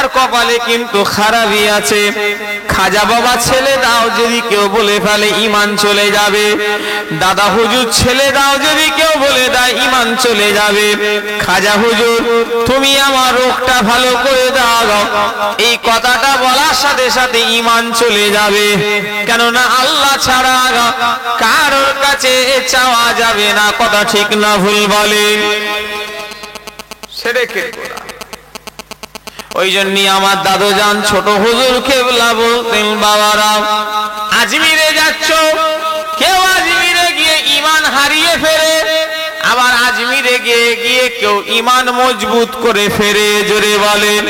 তার কপালে কিন্তু খারাপই আছে। খাজা বাবা ছেলে দাও যদি কেউ বলে ফেলে ঈমান চলে যাবে, দাদা হুজুর ছেলে দাও যদি কেউ বলে দেয় ঈমান চলে যাবে। খাজা হুজুর তুমি আমার রোগটা ভালো করে দাও, এই কথাটা বলার সাথে সাথে ঈমান চলে যাবে। কেননা আল্লাহ ছাড়া কারোর কাছে চাওয়া যাবে না। কথা ঠিক না ভুল বলেন? শিরকের গোড়া। ওই জন্যই আমার দাদু জান ছোট হুজুর কেবলা বলতেন, বাবারা আজমিরে যাচ্ছ, কেউ আজমিরে গিয়ে ঈমান হারিয়ে ফেরে, আবার আজমিরে গিয়ে গিয়ে কেউ ঈমান মজবুত করে ফেরে। জোরে বলেন।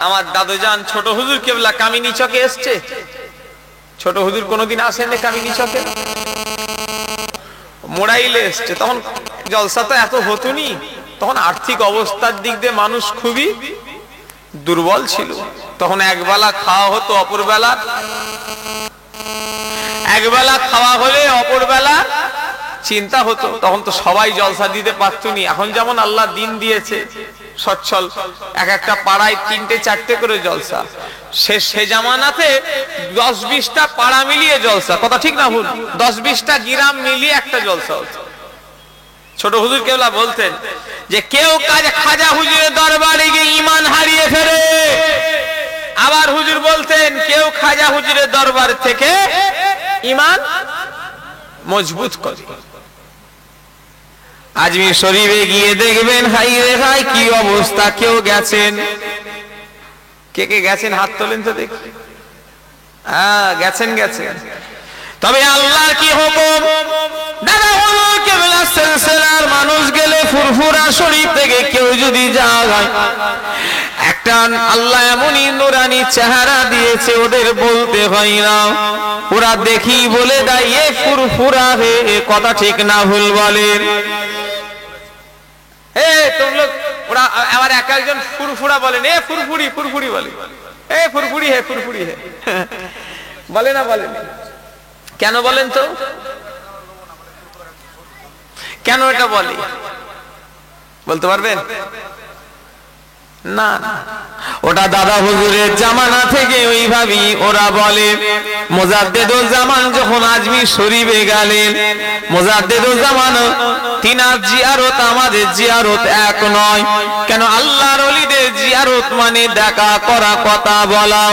আমার দাদু জান ছোট হুজুর কেবলা কামিনী চকে এসছে। ছোট হুজুর কোনোদিন আসেনি কামিনী চকে, মোড়াইলে এসছে। তখন জলসা তো এত হতো নি, তখন আর্থিক অবস্থার দিক দিয়ে মানুষ খুবই দুর্বল ছিল। তখন একবেলা খাওয়া হতো, অপরবেলা একবেলা খাওয়া হলে অপরবেলা চিন্তা হতো। তখন তো সবাই জলসা দিতে পারতো নি। এখন যেমন আল্লাহ দিন দিয়েছে সচ্ছল, এক একটা পাড়ায় 3টে 4টে করে জলসা। সে জামানাতে 10-20টা পাড়া মিলিয়ে জলসা। কথা ঠিক না ভুল? 10-20টা গ্রাম মিলিয়ে একটা জলসা হতো। ছোট হুজুর কেবলা বলতেন যে কেউ খাজা হুজুরের দরবারে গিয়ে ঈমান হারিয়ে ফেলে, আবার হুজুর বলতেন কেউ খাজা হুজুরের দরবার থেকে ঈমান মজবুত করে। আজমির শরীফে গিয়ে দেখবেন হাই রে হাই কি অবস্থা। কেউ গেছেন? কে কে গেছেন হাত তোলেন তো দেখি। হ্যাঁ গেছেন গেছেন। তবে আল্লাহর কি হুকুম, দাদা হুজুর কেবলা সিলসিলার মানুষ গেলে ফুরফুরা শরীফ থেকে কেউ যদি যায়, একটা আল্লাহ এমনই নুরানি চেহারা দিয়েছে ওদের বলতে হয় না, ওরা দেখি বলে দেয় এ ফুরফুরা হে। কথা ঠিক না ভুল বলেন? तुम लोग আমার এক একজন ফুরফুরা বলেন, এ ফুরফুরি ফুরফুরি বলে, এ ফুরফুরি হে বলে না? বলেন কেন? বলেন তো কেন এটা বলে? বলতে পারবেন? না, ওটা দাদা হুজুরের জামানা থেকে ওইভাবেই ওরা বলে। মুজাদ্দেদুল জামান যখন আজমির শরীফে গেলেন, মুজাদ্দেদুল জামান তিনার জিয়ারত আমাদের জিয়ারত এক নয়। কেন? আল্লাহর ওলিদের জিয়ারত মানে দেখা করা, কথা বলা।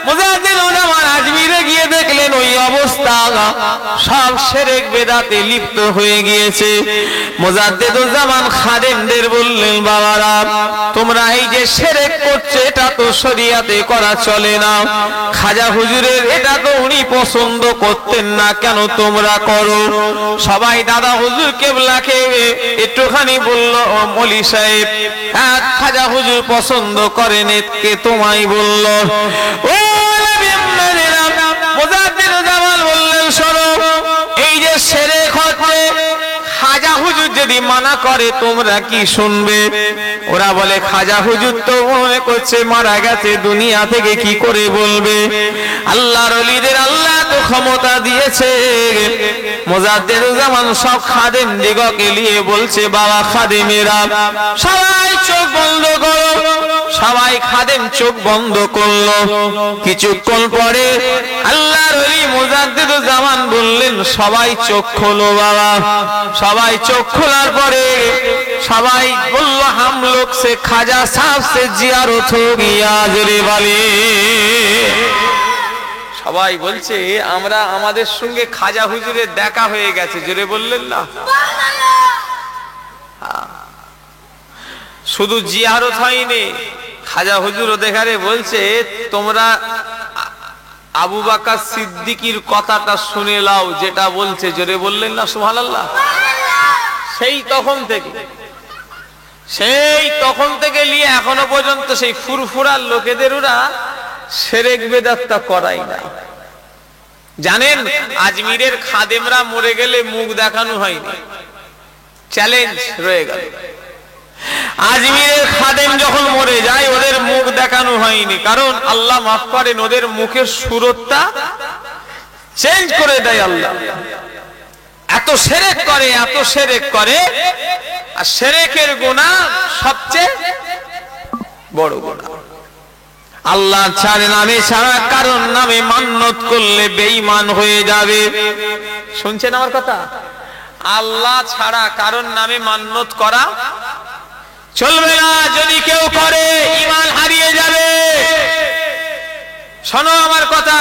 মুজাদ্দেদুল জামান আজমিরে গিয়ে দেখলেন ওই অবস্থা, সব শিরক বেদাতে লিপ্ত হয়ে গিয়েছে। মুজাদ্দেদুল জামান খাদেমদের বললেন, বাবারা তোমরা এই যে শিরক করছো এটা তো শরিয়াতে করা চলে না। খাজা হুজুরের এটা তো উনি পছন্দ করতেন না, কেন তোমরা করো? সবাই দাদা হুজুর কেবলাকে একটুখানি বলল, ও মলি সাহেব খাজা হুজুর পছন্দ করেন, কে তোমায় বলল? ও মুজাদ্দেদুল জামান বললেন, শোনো এই যে শিরক হচ্ছে, খাজা হুজুর যদি মানা করে তোমরা কি শুনবে? ওরা বলে খাজা হুজুর তো মনে করছে মারা গেছে, দুনিয়া থেকে কি করে বলবে? আল্লাহর ওলিদের আল্লাহ তো ক্ষমতা দিয়েছে। মুজাদ্দেদুল জামান সব খাদেম দিগকে নিয়ে বলছে, বাবা খাদেমেরা সবাই চোখ বন্ধ করো। সবাই খাদেম চোখ বন্ধ করলো। কিছুক্ষণ পরে আল্লাহর ওলি মুজাদ্দেদুল জামান বললেন, সবাই চোখ খোলো বাবা। সবাই চোখ খোলার পরে সবাই বলল, হাম লোগ সে খাজা সাহেব সে জিয়ারত হো গিয়া। জোরে বলে। সবাই বলছে আমরা আমাদের সঙ্গে খাজা হুজুরের দেখা হয়ে গেছে। জোরে বললেন না? শুধু জিয়ারত হয়নি, খাজা হুজুর দেখারে বলছে তোমরা আবু বকর সিদ্দিকীর কথাটা শুনে লাও, যেটা বলছে। জোরে বললেন না সুবহানাল্লাহ? সেই তখন থেকে নিয়ে এখনো পর্যন্ত সেই ফুরফুরার লোকেদের ওরা শিরক বেদাতটা করাই না। জানেন আজমিরের খাদেমরা মরে গেলে মুখ দেখানো হয়নি, চ্যালেঞ্জ রয়ে গেল। আজমিরের খাদেম যখন মরে যায় ওদের মুখ দেখানো হয়নি, কারণ আল্লাহ মাফ করেন ওদের মুখের সুরতটা চেঞ্জ করে দেয় আল্লাহ। এত শিরক করে, এত শিরক করে, আর শিরকের গুনাহ সবচেয়ে বড় গুনাহ। আল্লাহ নামে ছাড়া কারণ নামে মান্নত করলে বেঈমান হয়ে যাবে। শুনছেন আমার কথা? আল্লাহ ছাড়া কারণ নামে মান্নত করা চলবে না। যদি কেউ করে ঈমান হারিয়ে যাবে। শোনো আমার কথা,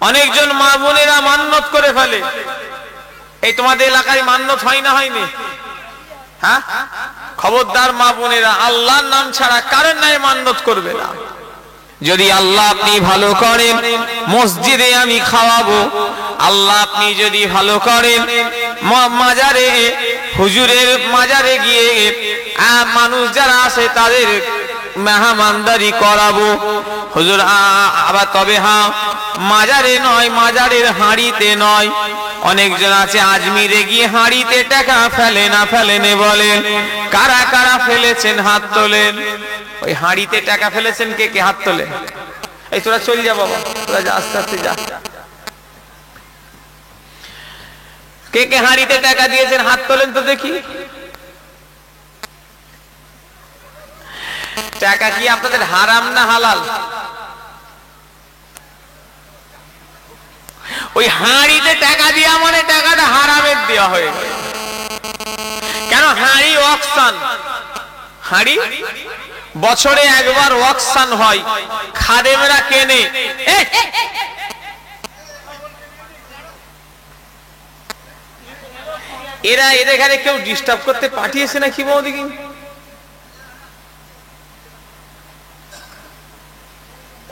অনেকজন মা বোনেরা মান্নত করে ফেলে। এই তোমাদের এলাকায় মান্নত হয় না, হয়নি? হ্যাঁ, খবরদার মা বোনেরা, আল্লাহর নাম ছাড়া কারণ নাই মান্নত করবে না। যদি আল্লাহ আপনি ভালো করেন, মসজিদে আমি খাওয়াবো। আল্লাহ আপনি যদি ভালো করেন, মাজারে, হুজুরের মাজারে গিয়ে মানুষ যারা আছে তাদের মেহমানদারি করাবো। হুজুর আবার তবে হ্যাঁ, মাজারে নয়, মাজারের হাঁড়িতে নয়। অনেকজন আছে আজমিরে গিয়ে হাঁড়িতে টাকা ফেলে না ফেলেন বলেন। কারা কারা ফেলেছেন হাত তোলেন। ওই হাঁড়িতে টাকা ফেলেছেন কে কে? হাত তোলেন। এই তোরা চল যা বাবা, তোরা যা, আস্তে আস্তে যা। কে কে হাঁড়িতে টাকা দিয়েছেন হাত তোলেন তো দেখি। টাকা কি আপনাদের হারাম না হালাল? ওই হাঁড়িতে টাকা দেওয়া মানে টাকাটা হারামের দেওয়া হয়ে গেল। কেন? হাঁড়ি অকশন, হাঁড়ি বছরে একবার অকশন হয়, খাদেমরা কেনে। এরা এদের এখানে কেউ ডিস্টার্ব করতে পাঠিয়েছে নাকি বৌদিকে?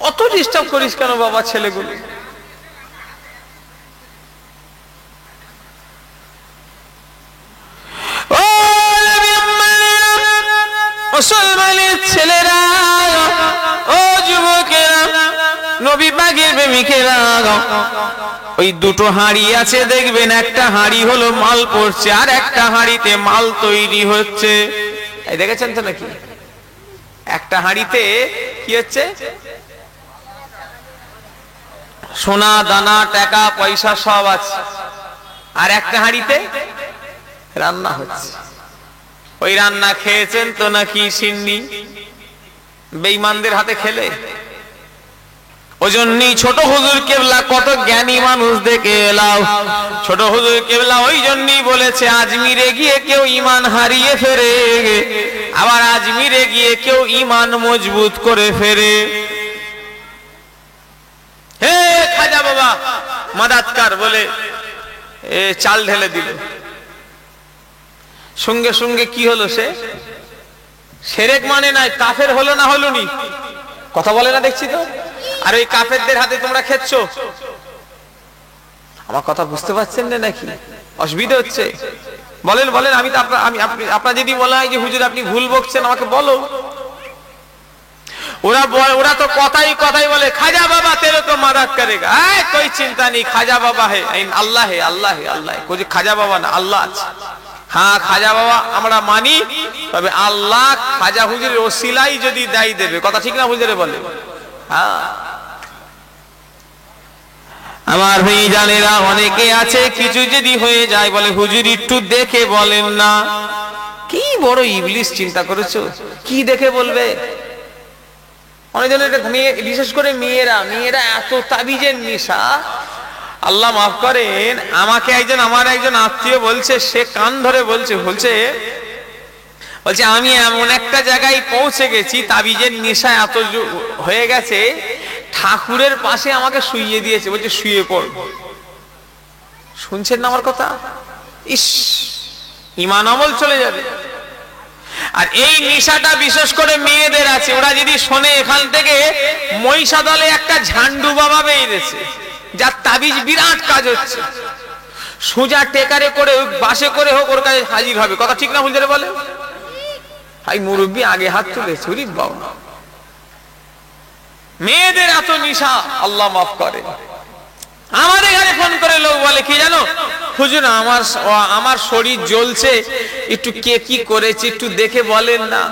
অত ডিস্টার্ব করিস কেন বাবা ছেলেগুলো? মুসলমানের ছেলেরা, ও যুবকেরা, নবী পাকের প্রেমিকেরা, ওই দুটো হাঁড়ি আছে দেখবেন, একটা হাঁড়ি হলো মাল পড়ছে, আর একটা হাঁড়িতে মাল তৈরি হচ্ছে। এই দেখেছেন তো নাকি? একটা হাঁড়িতে কি হচ্ছে? সোনা দানা টাকা পয়সা সব আছে, আর একটা হাঁড়িতে রান্না হচ্ছে। ওই রান্না খেয়েছেন তো নাকি সিন্নি বেঈমানদের হাতে খেলে? ওজন্যই ছোট হুজুর কেবলা কত জ্ঞানী মানুষ দেখে এলাও। ছোট হুজুর কেবলা ওই জন্যই বলেছে, আজমিরে গিয়ে কেউ ঈমান হারিয়ে ফেরে, আবার আজমিরে গিয়ে কেউ ঈমান মজবুত করে ফেরে। হে খাজা বাবা মাদাতকার বলে চাল ঢেলে দিল। সঙ্গে সঙ্গে কি হলো? সে শিরক মানে নাই, কাফের হলো না হলো নি? কথা বলে না দেখছি তো। আর ওই কাফেরদের হাতে তোমরা খেচ্ছ। আমার কথা বুঝতে পারছেন না নাকি? অসুবিধা হচ্ছে? বলেন বলেন। আমি তো আপনার যদি বলা হয় যে হুজুর আপনি ভুল বকছেন, আমাকে বলো। ওরা তো কথাই কথাই বলে, খাজা বাবা তেরে তো মাদাদ করেগা। কোই চিন্তা নেই, খাজা বাবা হে, আল্লাহ হে, আল্লাহ হে, আল্লাহ। খাজা বাবা না, আল্লাহ আছে। হ্যাঁ, খাজা বাবা আমরা মানি, তবে আল্লাহ খাজা হুজুরের ওসিলাই যদি দায়ী দেবে। কথা ঠিক না হুজুরে বলে? হ্যাঁ। আমার ভাই জানেরা, অনেকে আছে কিছু যদি হয়ে যায় বলে হুজুর একটু দেখে বলেন না। কি বড় ইবলিস চিন্তা করেছো? কি দেখে বলবে? অনেকজনের মেয়ে, বিশেষ করে মেয়েরা এত তাবিজের নেশা। আল্লাহ মাফ করেন, আমাকে আমার একজন আত্মীয় বলছে, সে কান ধরে বলছে আমি এমন একটা জায়গায় পৌঁছে গেছি, তাবিজের নেশা এত হয়ে গেছে, ঠাকুরের পাশে আমাকে শুইয়ে দিয়েছে, বলছে শুয়ে পড়। শুনছেন না আমার কথা? ইস, ঈমান আমল চলে যাবে। আর এই নেশাটা বিশেষ করে মেয়েদের আছে। ওরা যদি শোনে এখান থেকে মহিষা দলে একটা ঝান্ডু বাবা বেরিয়েছে, যার তাবিজ বিরাট কাজ হচ্ছে, সোজা টেকারে করে বাসে করে হোক ওর কাছে হাজির হবে। কথা ঠিক না হুজুরে বলে? ভাই মুরব্বী আগে হাত তুলেছে। বাবা, মেয়েদের এত নেশা, আল্লাহ মাফ করে। আমার এখানে ফোন করে লোক বলে কি জানো হুজুর, আমার শরীর জ্বলছে, একটু কে কি করেছে একটু দেখে বলেন না।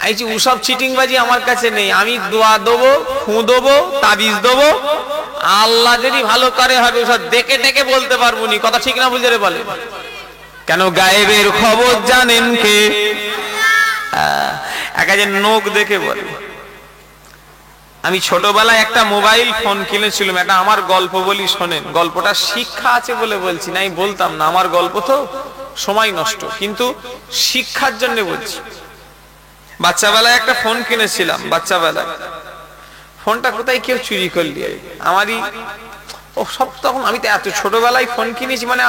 এই ওসব চিটিংবাজি আমার কাছে নেই। আমি দোয়া দেবো, ফু দেবো, তাবিজ দেবো, আল্লাহ যদি ভালো করে হবে, সব দেখে দেখে বলতে পারবো নি, কথা ঠিক না বুঝে বলে? কেন গায়েবের খবর জানেন কে? একাজে নোক দেখে বলে। আমি ছোটবেলায় একটা মোবাইল ফোন কিনেছিলাম, এটা আমার গল্প বলি শোনেন। গল্পটা শিক্ষা আছে বলে বলছি না, আমি বলতাম না, আমার গল্প তো সময় নষ্ট, কিন্তু শিক্ষার জন্য বলছি। বাচ্চাবেলায় একটা ফোন কিনেছিলাম, বাচ্চাবেলায় ফোনটা কোথায় কেউ চুরি করলি, আমারই ও সব। তখন আমি তো এত ছোটবেলায় ফোন কিনেছি, মানে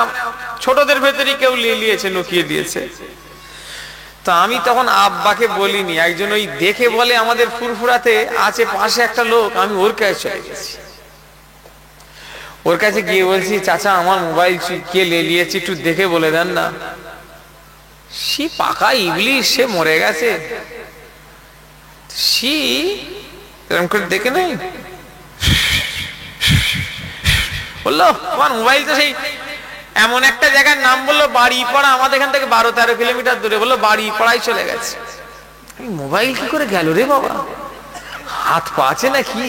ছোটদের ভেতরেই কেউ নিয়েছে, লুকিয়ে দিয়েছে। তো আমি তখন আব্বাকে বলিনি, একজন ওই দেখে বলে আমাদের ফুরফুরাতে আছে পাশে একটা লোক, আমি ওর কাছে চলে গেছি। ওর কাছে গিয়ে বলছি, চাচা আমার মোবাইল কে নিয়েছে, একটু দেখে বলে দেন না। সে পাকা ইবলিশ, সে মরে গেছে, সে এরকম করে দেখে নেই। বললো তোমার মোবাইল তো সেই এমন একটা জায়গার নাম বললো বাড়িপাড়া, আমাদের এখান থেকে 12-13 কিলোমিটার দূরে, বললো বাড়িপাড়ায় চলে গেছে। মোবাইল কি করে গেল রে বাবা, হাত পা আছে নাকি?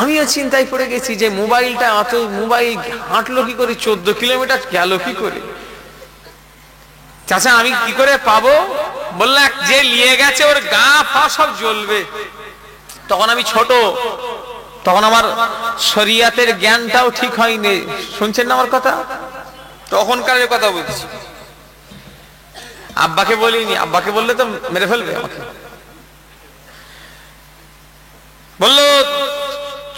আমিও চিন্তায় পড়ে গেছি যে মোবাইলটা অত, মোবাইল হাঁটলো কি করে, 14 কিলোমিটার গেল কি করে? চাচা আমি কি করে পাবো? বললো যে নিয়ে গেছে ওর গা ফা সব জ্বলবে। তখন আমি ছোট, তখন আমার শরিয়াতের জ্ঞানটাও ঠিক হয়নি, শুনছেন না আমার কথা? তখনকার কথা বলছি। আব্বাকে বলিনি, আব্বাকে বললে তো মেরে ফেলবে আমাকে। বললো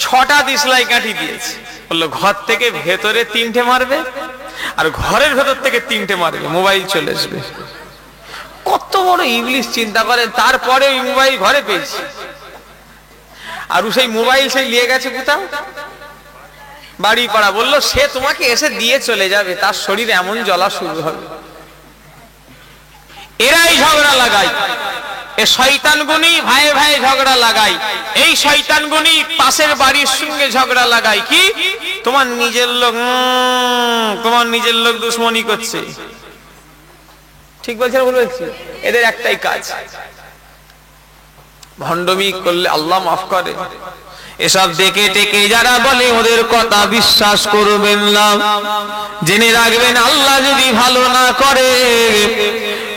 6টা দিশলাই কাঠি দিয়েছে, বললো ঘর থেকে ভেতরে 3টে মারবে আর ঘরের ভেতর থেকে 3টে মারবে, মোবাইল চলে আসবে। কত বড় ইংলিশ চিন্তা করেন। তারপরে ওই মোবাইল ঘরে পেয়েছি, আর সেই মোবাইল সেই নিয়ে গেছে কোথাও বাড়িপাড়া। বললো সে তোমাকে এসে দিয়ে চলে যাবে, তার শরীর এমন জ্বলা শুরু হবে। এরাই ঝগড়া লাগায়, এ শয়তানগুনি ভাইয়ে ভাইয়ে ঝগড়া লাগায়। এই শয়তানগুনি পাশের বাড়ির সঙ্গে ঝগড়া লাগায়, কি তোমার নিজের লোক দুশ্মনী করছে। ঠিক বলছে না ভুল বলছি? এদের একটাই কাজ, ভণ্ডমি করলে আল্লাহ মাফ করে। এসব দেখে টেকে যারা বলে ওদের কথা বিশ্বাস করবেন না। জেনে রাখবেন আল্লাহ যদি ভালো না করে,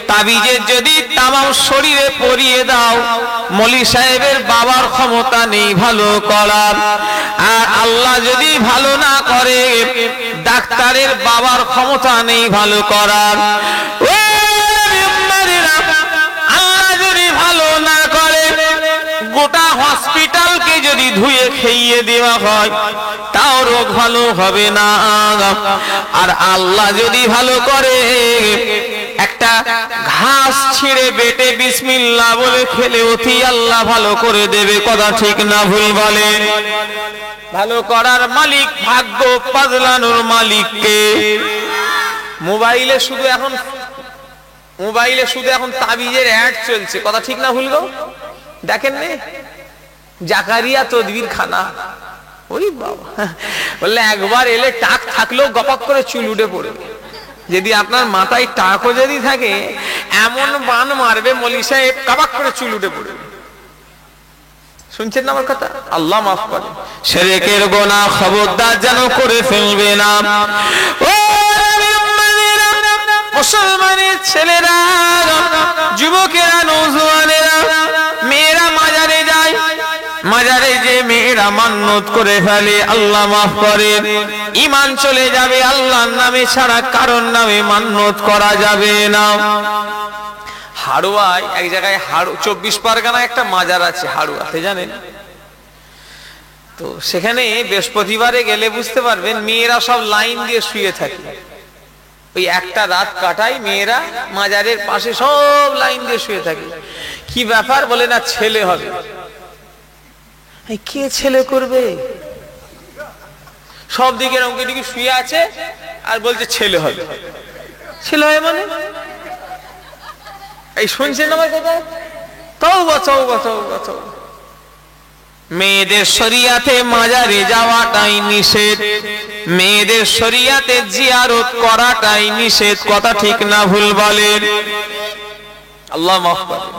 তাবিজের যদি তামাম শরীরে পরিয়ে দাও, মলি সাহেবের বাবার ক্ষমতা নেই ভালো করার। আর আল্লাহ যদি ভালো না করে, ডাক্তারের বাবার ক্ষমতা নেই ভালো করার। আল্লাহ যদি ভালো না করে, গোটা হসপিটালকে যদি ধুয়ে খেয়ে দেওয়া হয়, তাও রোগ ভালো হবে না। আর আল্লাহ যদি ভালো করে, একটা ঘাস ছিঁড়ে বেটে বিসমিল্লাহ বলে খেলে অতি আল্লাহ ভালো করে দেবে, কথা ঠিক না ভুল বলে? ভালো করার মালিক, ভাগ্য বদলানোর মালিককে। মোবাইলে শুধু এখন তাবিজের অ্যাড চলছে, কথা ঠিক না ভুল গো? দেখেন নে জাকারিয়া তদবির খানা, ওই বাবা বললে একবার এলে টাক থাকলেও গপাক করে চুল উঠে পড়বে। যদি আপনার মাথায় টাকও যদি থাকে, এমন বান মারবে মলি সাহেব কাবাক করে চুল উঠে পড়বে। শুনছেন না আমার কথা? আল্লাহ মাফ করে। শিরকের গুনাহ খবরদার যেন করে ফেলবে না। ও মুসলমানের ছেলেরা, যুবকেরা, নওজোয়ানেরা, মেয়েরা মাজারে যায়, মাজারে যে মেয়েরা মান্নত করে ফেলে আল্লাহ মাফ করে। ঈমান চলে যাবে, আল্লাহর নামে ছাড়া কারোর নামে মান্নত করা যাবে না। হাড়ুয়ায় এক জায়গায়, 24 পরগনায় একটা মাজার আছে হাড়ুয়াতে, জানেন তো? সেখানে বৃহস্পতিবারে গেলে বুঝতে পারবেন, মেয়েরা সব লাইন দিয়ে শুয়ে থাকে। ওই একটা রাত কাটায় মেয়েরা, মাজারের পাশে সব লাইন দিয়ে শুয়ে থাকে। কি ব্যাপার? বলে না ছেলে হবে। কে ছেলে করবে? সব দিকে রঙে দিকে শুয়ে আছে আর বলছে ছেলে হবে। ছেলে হয় মানে? এই শুনছেন আমার কথা? তওবা তওবা তওবা তওবা। মেয়েদের শরিয়াতে মাজারে যাওয়াটাই নিষেধ, মেয়েদের শরিয়াতে জিয়ারত করাটাই নিষেধ, কথা ঠিক না ভুল বলেন? আল্লাহ মাফ করে।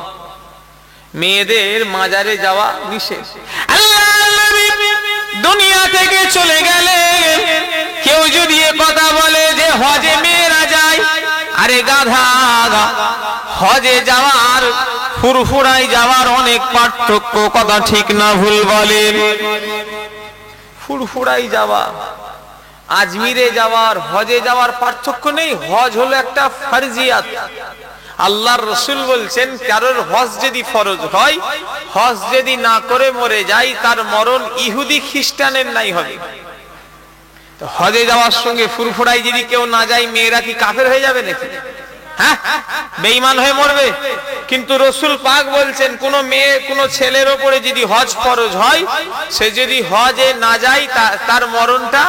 মেয়েদের মাজারে যাওয়া নিষেধ। আল্লাহ নবী দুনিয়া থেকে চলে গেলে কেউ যদি এ কথা বলে যে হজে মেয়েরা যায়, আরে গাধা, হজে যাওয়ার ফুরফুরায় যাওয়ার অনেক পার্থক্য, কথা ঠিক না ভুল বলেন? ফুরফুরাই যাওয়া, আজমিরে যাওয়ার, হজে যাওয়ার পার্থক্য নেই। হজ হলো একটা ফরজিয়াত। আল্লাহর রাসূল বলছেন কারোর হজ যদি ফরজ হয়, হজ যদি না করে মরে যায়, তার মরণ ইহুদি খ্রিস্টানের নাই হবে। তো হজে যাওয়ার সঙ্গে ফুরফুরাই যদি কেউ না যায়, মেয়েরা কি কাফের হয়ে যাবে নাকি? হ্যাঁ, বেঈমান হয়ে মরবে। কিন্তু রাসূল পাক বলছেন কোন মেয়ে কোন ছেলের উপরে যদি হজ ফরজ হয়, সে যদি হজে না যায়, তার মরণটা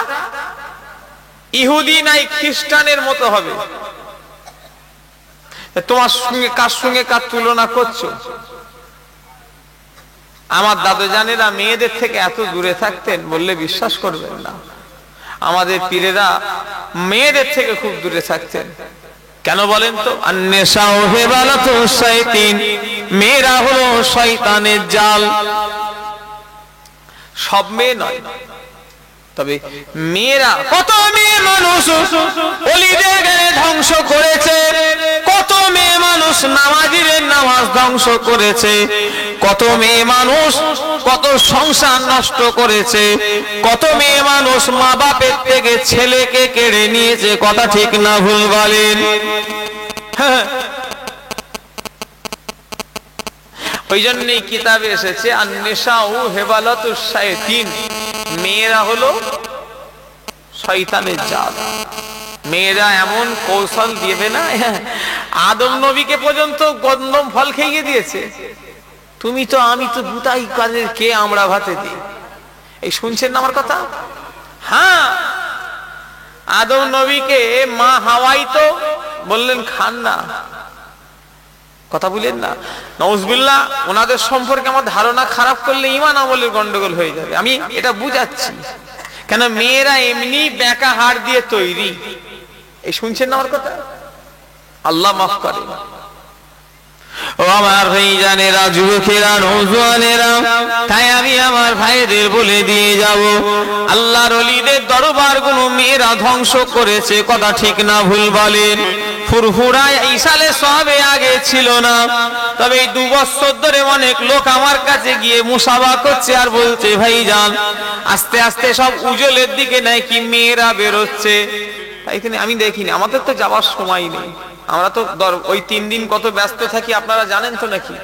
ইহুদি নাই খ্রিস্টানের মতো হবে। তোমার সঙ্গে কার সঙ্গে কার তুলনা করছো? আমার দাদু জানেরা মেয়েদের থেকে এত দূরে থাকতেন, বললে বিশ্বাস করবেন না। আমাদের পীরেরা মেয়েদের থেকে খুব দূরে থাকতেন। কেন বলেন তো? আন-নিসাউ হিবালাতু শাইতান, মেয়েরা হলো শয়তানের জাল। সব মেয়ে নয়, তবে মেয়েরা, কত মেয়ে মানুষ ওলিদের ঘরে ধ্বংস করেছে, কত মেয়ে মানুষ নামাজীদের নামাজ ধ্বংস করেছে, কত মেয়ে মানুষ কত সংসার নষ্ট করেছে, কত মেয়ে মানুষ মা বাপের থেকে ছেলেকে কেড়ে নিয়েছে, কথা ঠিক না ভুল বলেন? ওই জন্যই কিতাবে এসেছে আন-নিসাউ হিবালাতু শায়াতিন, মেয়েরা হলো শয়তানের জাল। মেয়েরা এমন কৌশল দিবে না, আদম নবীকে পর্যন্ত গন্ধম ফল খেয়ে দিয়েছে। তুমি তো আমি তো দুটাই কাজের কে আমরা ভাতে দিই। এই শুনছেন না আমার কথা? হ্যাঁ, আদম নবীকে মা হাওয়াই তো বললেন খান না, কথা বলেন না। নাউজুবিল্লাহ, ওনাদের সম্পর্কে আমার ধারণা খারাপ করলে ঈমান আমলের গন্ডগোল হয়ে যাবে। আমি এটা বুঝাচ্ছি কেন, মেয়েরা এমনি বেঁকা হাড় দিয়ে তৈরি। এই শুনছেন না আমার কথা? আল্লাহ মাফ করে। ও আমার ভাইজানেরা, যুবকেরা, নওজোয়ানেরা, তাই আমি আমার ভাইদের বলে দিয়ে যাব, আল্লাহর ওলিদের দরবার গুলো মেয়েরা ধ্বংস করেছে, কথা ঠিক না ভুল বলেন? ফুরফুরায় এই সালে সবে আগে ছিল না, তবে এই 2 বছর ধরে অনেক লোক আমার কাছে গিয়ে মুসাফা করছে আর বলছে ভাইজান আস্তে আস্তে সব উজলের দিকে নাকি মেয়েরা বেরোচ্ছে। এখানে আমি দেখিনি, আমাদের তো যাওয়ার সময় নেই, আমরা তো ওই 3 দিন কত ব্যস্ত থাকি আপনারা জানেন তো নাকি।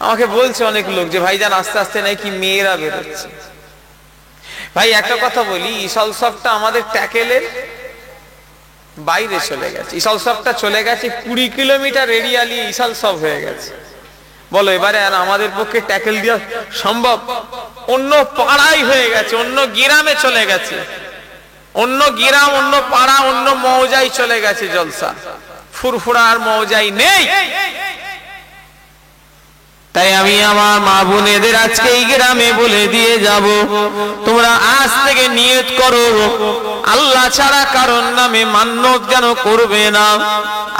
আমাকে বলছে অনেক লোক যে ভাইজান আস্তে আস্তে নাকি মেয়েরা বেরোচ্ছে। ভাই একটা কথা বলি, ইসাল সবটা আমাদের ট্যাকেলের বাইরে চলে গেছে। ইসাল সবটা চলে গেছে 20 কিলোমিটার এরিয়ালি ইসাল সব হয়ে গেছে। বলো এবারে আর আমাদের পক্ষে ট্যাকেল দেওয়া সম্ভব? অন্য পাড়াই হয়ে গেছে, অন্য গ্রামে চলে গেছে, অন্য গ্রাম, অন্য পাড়া, অন্য মৌজায় চলে গেছে জলসা। ফুরফুরা আর মৌজাই নেই। তাই আমি আমার মা বোনেদের আজকে এই গ্রামে বলে দিয়ে যাব, তোমরা আজ থেকে নিয়ত করো আল্লাহ ছাড়া কারোর নামে মান্যত যেন করবে না।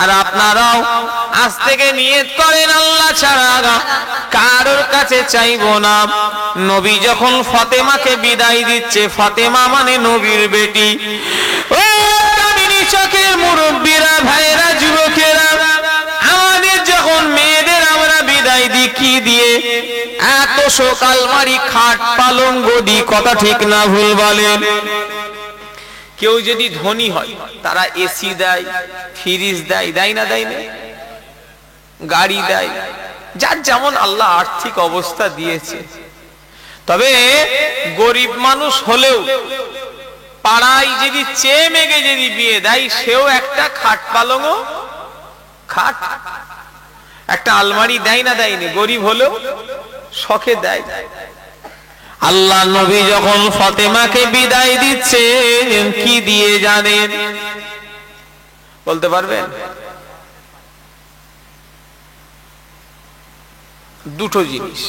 আর আপনারাও আজ থেকে নিয়ত করেন আল্লাহ ছাড়া কারোর কাছে চাইবো না। নবী যখন ফাতেমাকে বিদায় দিচ্ছে, ফাতেমা মানে নবীর বেটি, ও কামিনী চোখের মুরব্বীরা, ভাইরা, যুবকেরা, আমাদের যখন মেয়েদের আমরা বিদায় দিই কি দিয়ে? এত সকাল মারি খাট পালঙ্গ দি, কথা ঠিক না ভুল বলেন? কেউ যদি ধনী হয় তারা এসি দেয়, ফ্রিজ দেয়, দেয় না? দেয় না? গাড়ি দেয়, যার যেমন আল্লাহ আর্থিক অবস্থা দিয়েছে। তবে গরিব মানুষ হলেও পাড়ায় যদি চেয়ে মেগে যদি বিয়ে দেয়, সেও একটা খাট পালঙ্গ, খাট, একটা আলমারি দেয় না? দেয়নি? গরিব হলেও শখে দেয়। আল্লাহ নবী যখন ফাতেমাকে বিদায় দিচ্ছে কি দিয়ে জানেন? বলতে পারবেন? 2টো জিনিস,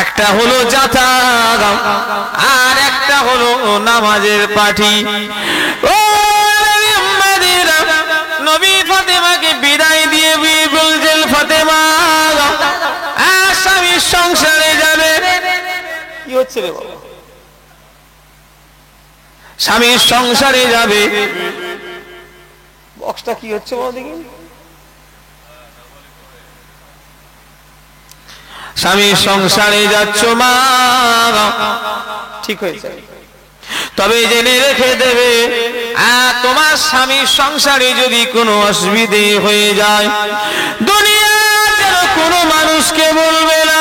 একটা হলো জাতা আর একটা হলো নামাজের পাঠি। ও নবী ফাতেমাকে বিদায় দিয়ে বলছেন ফাতেমা স্বামীর সংসারে যাবে। কি হচ্ছে রে বাবা? স্বামীর সংসারে যাবে, বক্সটা কি হচ্ছে বলো দেখি। স্বামীর সংসারে যাচ্ছ মা, ঠিক হয়েছে, তবে জেনে রেখে দেবে তোমার স্বামীর সংসারে যদি কোনো অসুবিধে হয়ে যায়, দুনিয়া যেন কোনো মানুষকে বলবে না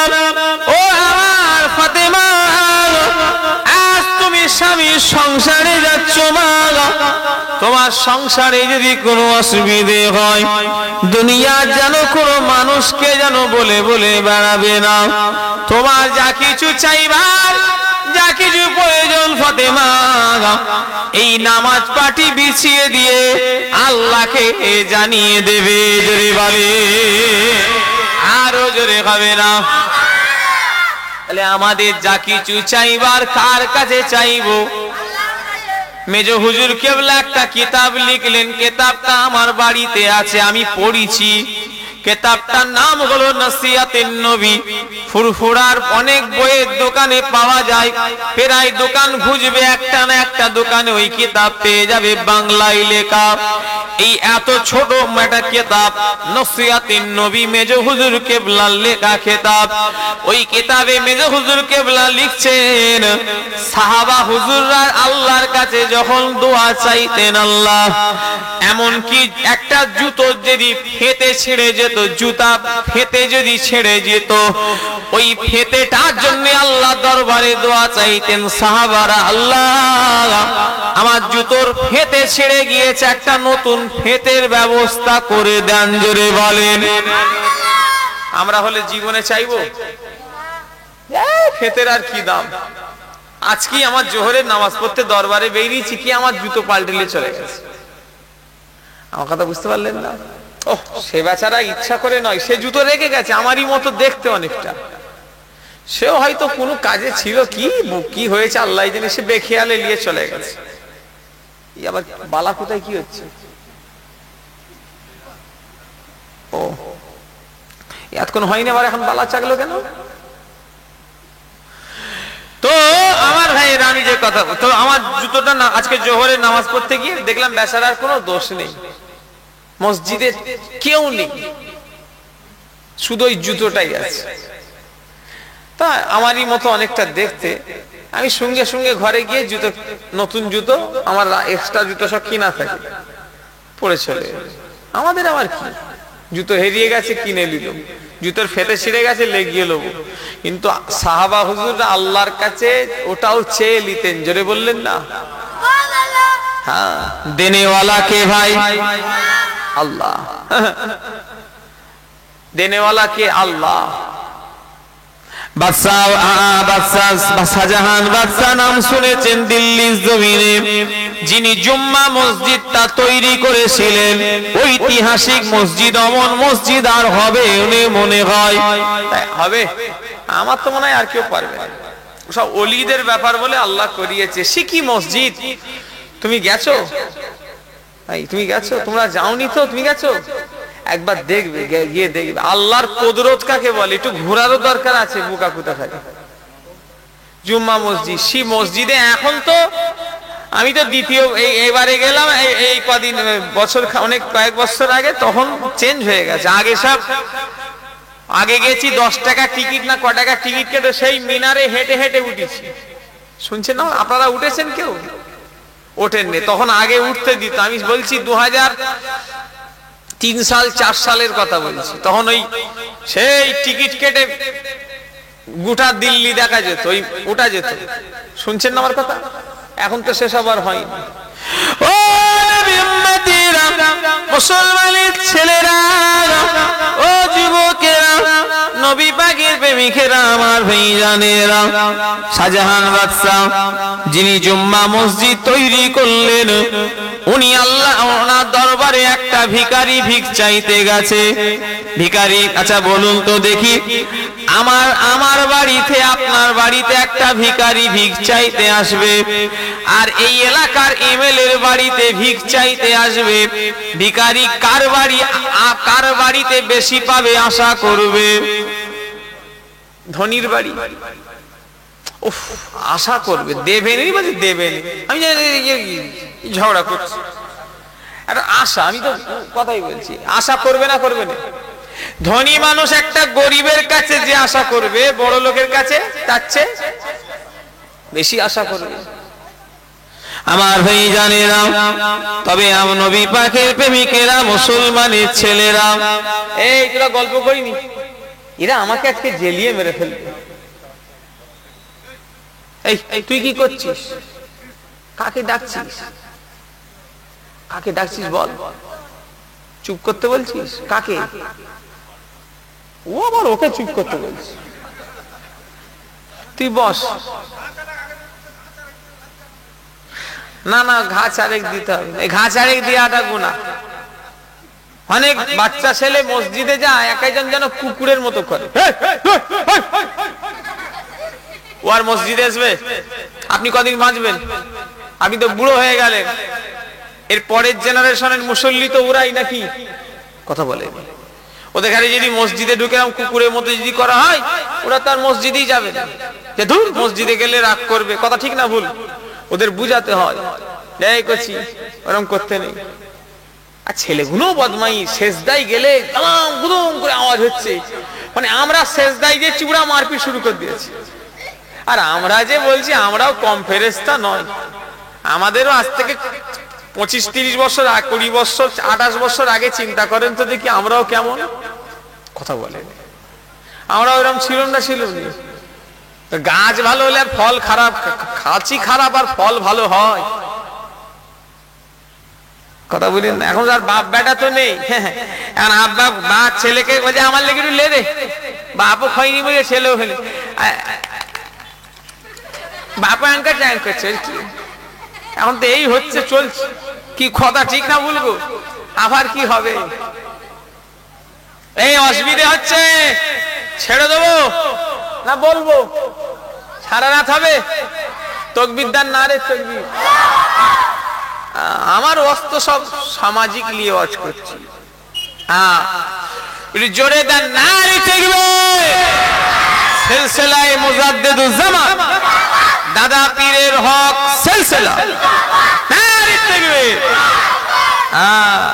ও আমার ফাতেমা আজ তুমি স্বামীর সংসারে যাচ্ছ মা, তোমার সংসারে যদি কোনো অসুবিধে হয় দুনিয়া যেন কোনো মানুষকে যেন বলে বলে বেড়াবে না। তোমার যা কিছু চাইবার, যা কিছু প্রয়োজন ফাতেমা এই নামাজ পাটি বিছিয়ে দিয়ে আল্লাহকে জানিয়ে দেবে। জোরে বলে, আরো জোরে হবে না? তাহলে আমাদের যা কিছু চাইবার কার কাছে চাইবো? মেজো হুজুর কেবলা একটা কিতাব লিখলেন, কিতাবটা আমার বাড়িতে আছে, আমি পড়িছি। কিতাবটার নাম হলো নসিহাতুন নবী। ফুরফুরার অনেক বইয়ের দোকানে পাওয়া যায়, প্রায় দোকান খুঁজবে একটা না একটা দোকানে ওই কিতাব পেয়ে যাবে, বাংলায় লেখা। এই এত ছোট একটা কিতাব নসিহাতুন নবী, মেজো হুজুর কেবলার লেখা কিতাব। ওই কিতাবে মেজো হুজুর কেবলা লিখছেন সাহাবা হুজুররা আল্লাহর কাছে যখন দোয়া চাইতেন, আল্লাহ এমন কি একটা জুতো যদি ফেটে ছিঁড়ে যেত, জুতা ফেটে যদি ছেড়ে যেত, ওই ফেটেটার জন্য আল্লাহ দরবারে দোয়া চাইতেন সাহাবারা, আল্লাহ আমার জুতোর ফেটে ছেড়ে গিয়েছে, একটা নতুন ফেটের ব্যবস্থা করে দেন। জোরে বলেন। আমরা হলে জীবনে চাইবো? ফেটের আর কি দাম। আজকে আমার জোহরের নামাজ পড়তে দরবারে বেরিয়েছি, কি আমার জুতো পাল্টিলে চলে গেছে। আমার কথা বুঝতে পারলেন না? ও সে বেচারা ইচ্ছা করে নয়, সে জুতো রেখে গেছে, আমারই মতো দেখতে অনেকটা। সেও হয়তো কোনো কাজে ছিল, কি হয়েছে আল্লাহ জানে, সে বেখেয়ালে নিয়ে চলে গেছে। আবার বালা কোথায় কি হচ্ছে? ও এতক্ষণ হয়নি, আবার এখন বালা চাগলো কেন? তো আমার ভাই আমি যে কথা, তো আমার জুতোটা না আজকে জোহরের নামাজ পড়তে গিয়ে দেখলাম বেচারার কোনো দোষ নেই, মসজিদে কেউ নেই, শুধু ওই জুতোটাই আছে। তা আমারই মতো অনেকটা দেখতে, আমি সঙ্গে সঙ্গে ঘরে গিয়ে জুতো, নতুন জুতো, আমার এক্সট্রা জুতো সব কিনা থাকে, পরে চলে। আমাদের আবার কি, জুতো হারিয়ে গেছে কিনে নিল, জুতোর ফেটে ছিঁড়ে গেছে লেগিয়ে নেব। কিন্তু সাহাবা হুজুররা আল্লাহর কাছে ওটাও চেয়ে নিতেন। জোরে বললেন না? হ্যাঁ, দেনেওয়ালা কে ভাই? আল্লাহ। দেনেওয়ালা কে? আল্লাহ। শাহজাহান বাদশাহ নাম শুনেছেন দিল্লির জমিনে, যিনি জুম্মা মসজিদটা তৈরি করেছিলেন। ঐতিহাসিক মসজিদ, অমন মসজিদ আর হবে মনে হয়? হবে? আমার তো মনে হয় আর কেউ পারবে না। সব ওলিদের ব্যাপার বলে আল্লাহ করিয়েছে। সিকি মসজিদ, তুমি গেছো? তুমি গেছো? তোমরা যাওনি তো? তুমি গেছো? একবার দেখবে, গিয়ে দেখবে আল্লাহর কুদরত কাকে বলে। একটু ঘোরারও দরকার আছে, বুকা কোথা থাকে। জুম্মা মসজিদ, সেই মসজিদে এখন তো আমি তো দ্বিতীয় এবারে গেলাম এই কদিন, বছর অনেক কয়েক বছর আগে, তখন চেঞ্জ হয়ে গেছে। আগে সব, আগে গেছি 10 টাকা টিকিট না ক টাকা টিকিট কেটে সেই মিনারে হেঁটে হেঁটে উঠেছি। শুনছেন না? আপনারা উঠেছেন? কেউ ওঠেননি? তখন আগে উঠতে দিত। আমি বলছি 2003 সাল 4 সালের কথা বলছি। তখন ওই সেই টিকিট কেটে গোটা দিল্লি দেখা যেত, ওই ওটা যেত। শুনছেন না আমার কথা? এখন তো সেসব আর হয়নি। ও নবী উম্মতিরা, মুসলমানের ছেলেরা, ও যুবকেরা, নবী পাকের প্রেমিকেরা, আমার ভাইজানেরা, শাহজাহান বাদশাহ যিনি জুম্মা মসজিদ তৈরি করলেন, উনি আল্লাহ ওনার দরবারে একটা ভিখারি ভিক চাইতে গেছে। ভিখারি, আচ্ছা বলুন তো দেখি, আমার বাড়িতে, আপনার বাড়িতে একটা ভিখারি ভিক চাইতে আসবে, আর এই এলাকার এমএলএর বাড়িতে ভিক চাইতে আসবে। ভিখারি কার বাড়িতে বেশি পাবে আশা করবে? ধনীর বাড়ি। উফ, আশা করবে দেবেনি, বলছে দেবেনি। আমি ঝগড়া করছি, একটা আশা, আমি তো কথাই বলছি, আশা করবে না করবে না। ধনী মানুষ একটা গরিবের কাছে যে আশা করবে, বড় লোকের কাছে তার চেয়ে বেশি আশা করবে। আমার ভাই জানেরা, তবে নবী পাকের প্রেমিকেরা, মুসলমানের ছেলেরা, এই তোরা গল্প করিনি, এরা আমাকে আজকে জেলিয়ে মেরে ফেলবে। এই তুই কি করছিস? কাকে ডাকছিস? কাকে ডাকছিস বল? চুপ করতে বলছিস? কাকে? ও আবার ওকে চুপ করতে বলছিস? তুই বস। না না, ঘা চারেক দিতে হবে। এই ঘা চারেক দেওয়াটা গুনাহ। অনেক বাচ্চা ছেলে মসজিদে যায়, একজন যেন কুকুরের মতো করে। ও আর মসজিদে আসবে? আপনি কদিন বাঁচবেন? আপনি তো বুড়ো হয়ে গেলেন। এর পরের জেনারেশনের মুসল্লি তো ওরাই নাকি কথা বলে। ওদের ঘরে যদি মসজিদে ঢুকে কুকুরের মতো যদি করা হয়, ওরা তার মসজিদেই যাবে না। যে ধুর, মসজিদে গেলে রাগ করবে, কথা ঠিক না ভুল? ওদের বুঝাতে হয়, এই করছি ওরকম করতে নেই। আর ছেলেগুলো বদমাই, সেজদায় গেলে গালাম গুদুম করে আওয়াজ হচ্ছে, মানে আমরা সেজদায় যে চূড়া মারপিট শুরু করে দিয়েছি। আর আমরা যে বলছি, আমরাও কম ফেরেশতা নয়। আমাদেরও আজ থেকে 25-30 বছর, 20 বছর, 28 বছর আগে চিন্তা করেন তো দেখি আমরাও কেমন কথা বলে। আমরা ওরকম ছিল না, ছিল না। গাছ ভালো হলে আর ফল খারাপ, খাঁচি খারাপ আর ফল ভালো হয়, কথা বলেন। এখন আর বাপ বেটা তো নেই। এখন আব্বা মা ছেলেকে বলছে আমার লেগে একটু লে দে, বাপও খাইনি বলে ছেলেও খেলে, বাপা আনকার টাইম করছে। এখন তো এই হচ্ছে, চলছে। কি কথা ঠিক না বলবো? আবার কি হবে? এই অসুবিধা হচ্ছে, ছেড়ে দেবো না বলবো? সারা রাত হবে তকবীর দান না রে তকবীর। আমার অস্ত সব সামাজিক নিয়ে ওয়াজ করছি। হ্যাঁ, জোরে দেন না রে তকবীর। সিলসিলায়ে মুজাদ্দিদুজ জামান, দাদা পীরের হক সিলসিলা, না রে তকবীর। হ্যাঁ,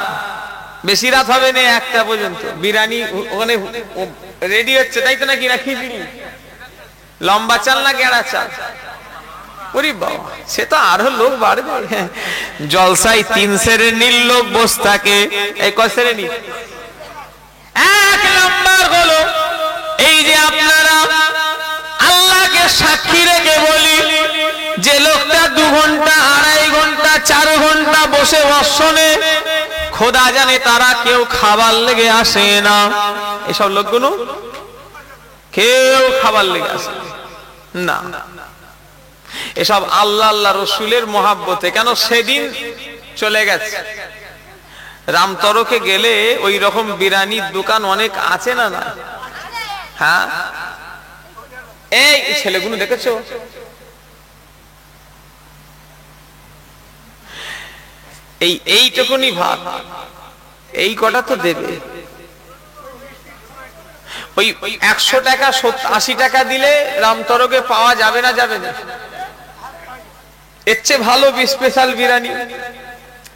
বেশি রাত হবে না, 1টা পর্যন্ত। বিরিয়ানি ওখানে রেডি হচ্ছে, তাই তো নাকি? না খিচুড়ি? লম্বা চাল না গেড়া চাল? ওরে বাবা, সে তো আরো লোক বাড়বে। জলসায় 3 শ্রেণীর লোক বসে থাকে। এই কয় শ্রেণী? 1 নাম্বার হলো, এই যে আপনারা আল্লাহকে সাক্ষী রেখে বলি, যে লোকটা 2 ঘন্টা, 2.5 ঘন্টা, 4 ঘন্টা বসে বসনে, খোদা জানে তারা কেউ খাবার লেগে আসে না। এসব লোকগুলো কেউ খাবার লেগে আসে না। এসব আল্লাহ আল্লাহ রসুলের মহাব্বতে। কেন? সেদিন চলে গেছে। রামতরকে গেলে ওই রকম বিরিয়ানির দোকান অনেক আছে না? না, হ্যাঁ। এই ছেলেগুলো দেখেছো? এইটুকুনি ভাত, এই কটা তো দেবে। ওই 100 টাকা 80 টাকা দিলে রামতরকে পাওয়া যাবে না? যাবে না? এর চেয়ে ভালো স্পেশাল বিরিয়ানি।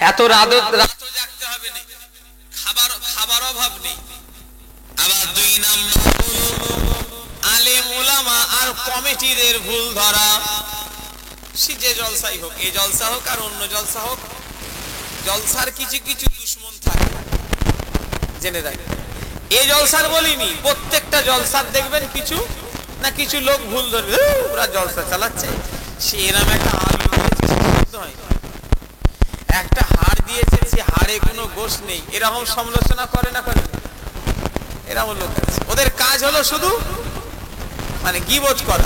এত রাত জাগতে হবে না, খাবার অভাব নেই। আবার 2 নাম্বার আলেম ওলামা আর কমিটিদের ভুল ধরা। সে যে জলসাই হোক, এই জলসা হোক আর অন্য জলসা হোক, জলসার কিছু কিছু দুশ্মন থাকে, জেনে রাখ। এই জলসার বলিনি, প্রত্যেকটা জলসার দেখবেন কিছু না কিছু লোক ভুল ধরবে, ওরা জলসা চালাচ্ছে। সে এরম একটা একটা হাড় দিয়েছে, সে হাড়ে কোনো গোশ নেই, এরকম সমালোচনা করে না করে? এরকম লোক আছে, ওদের কাজ হলো শুধু মানে গীবত করা।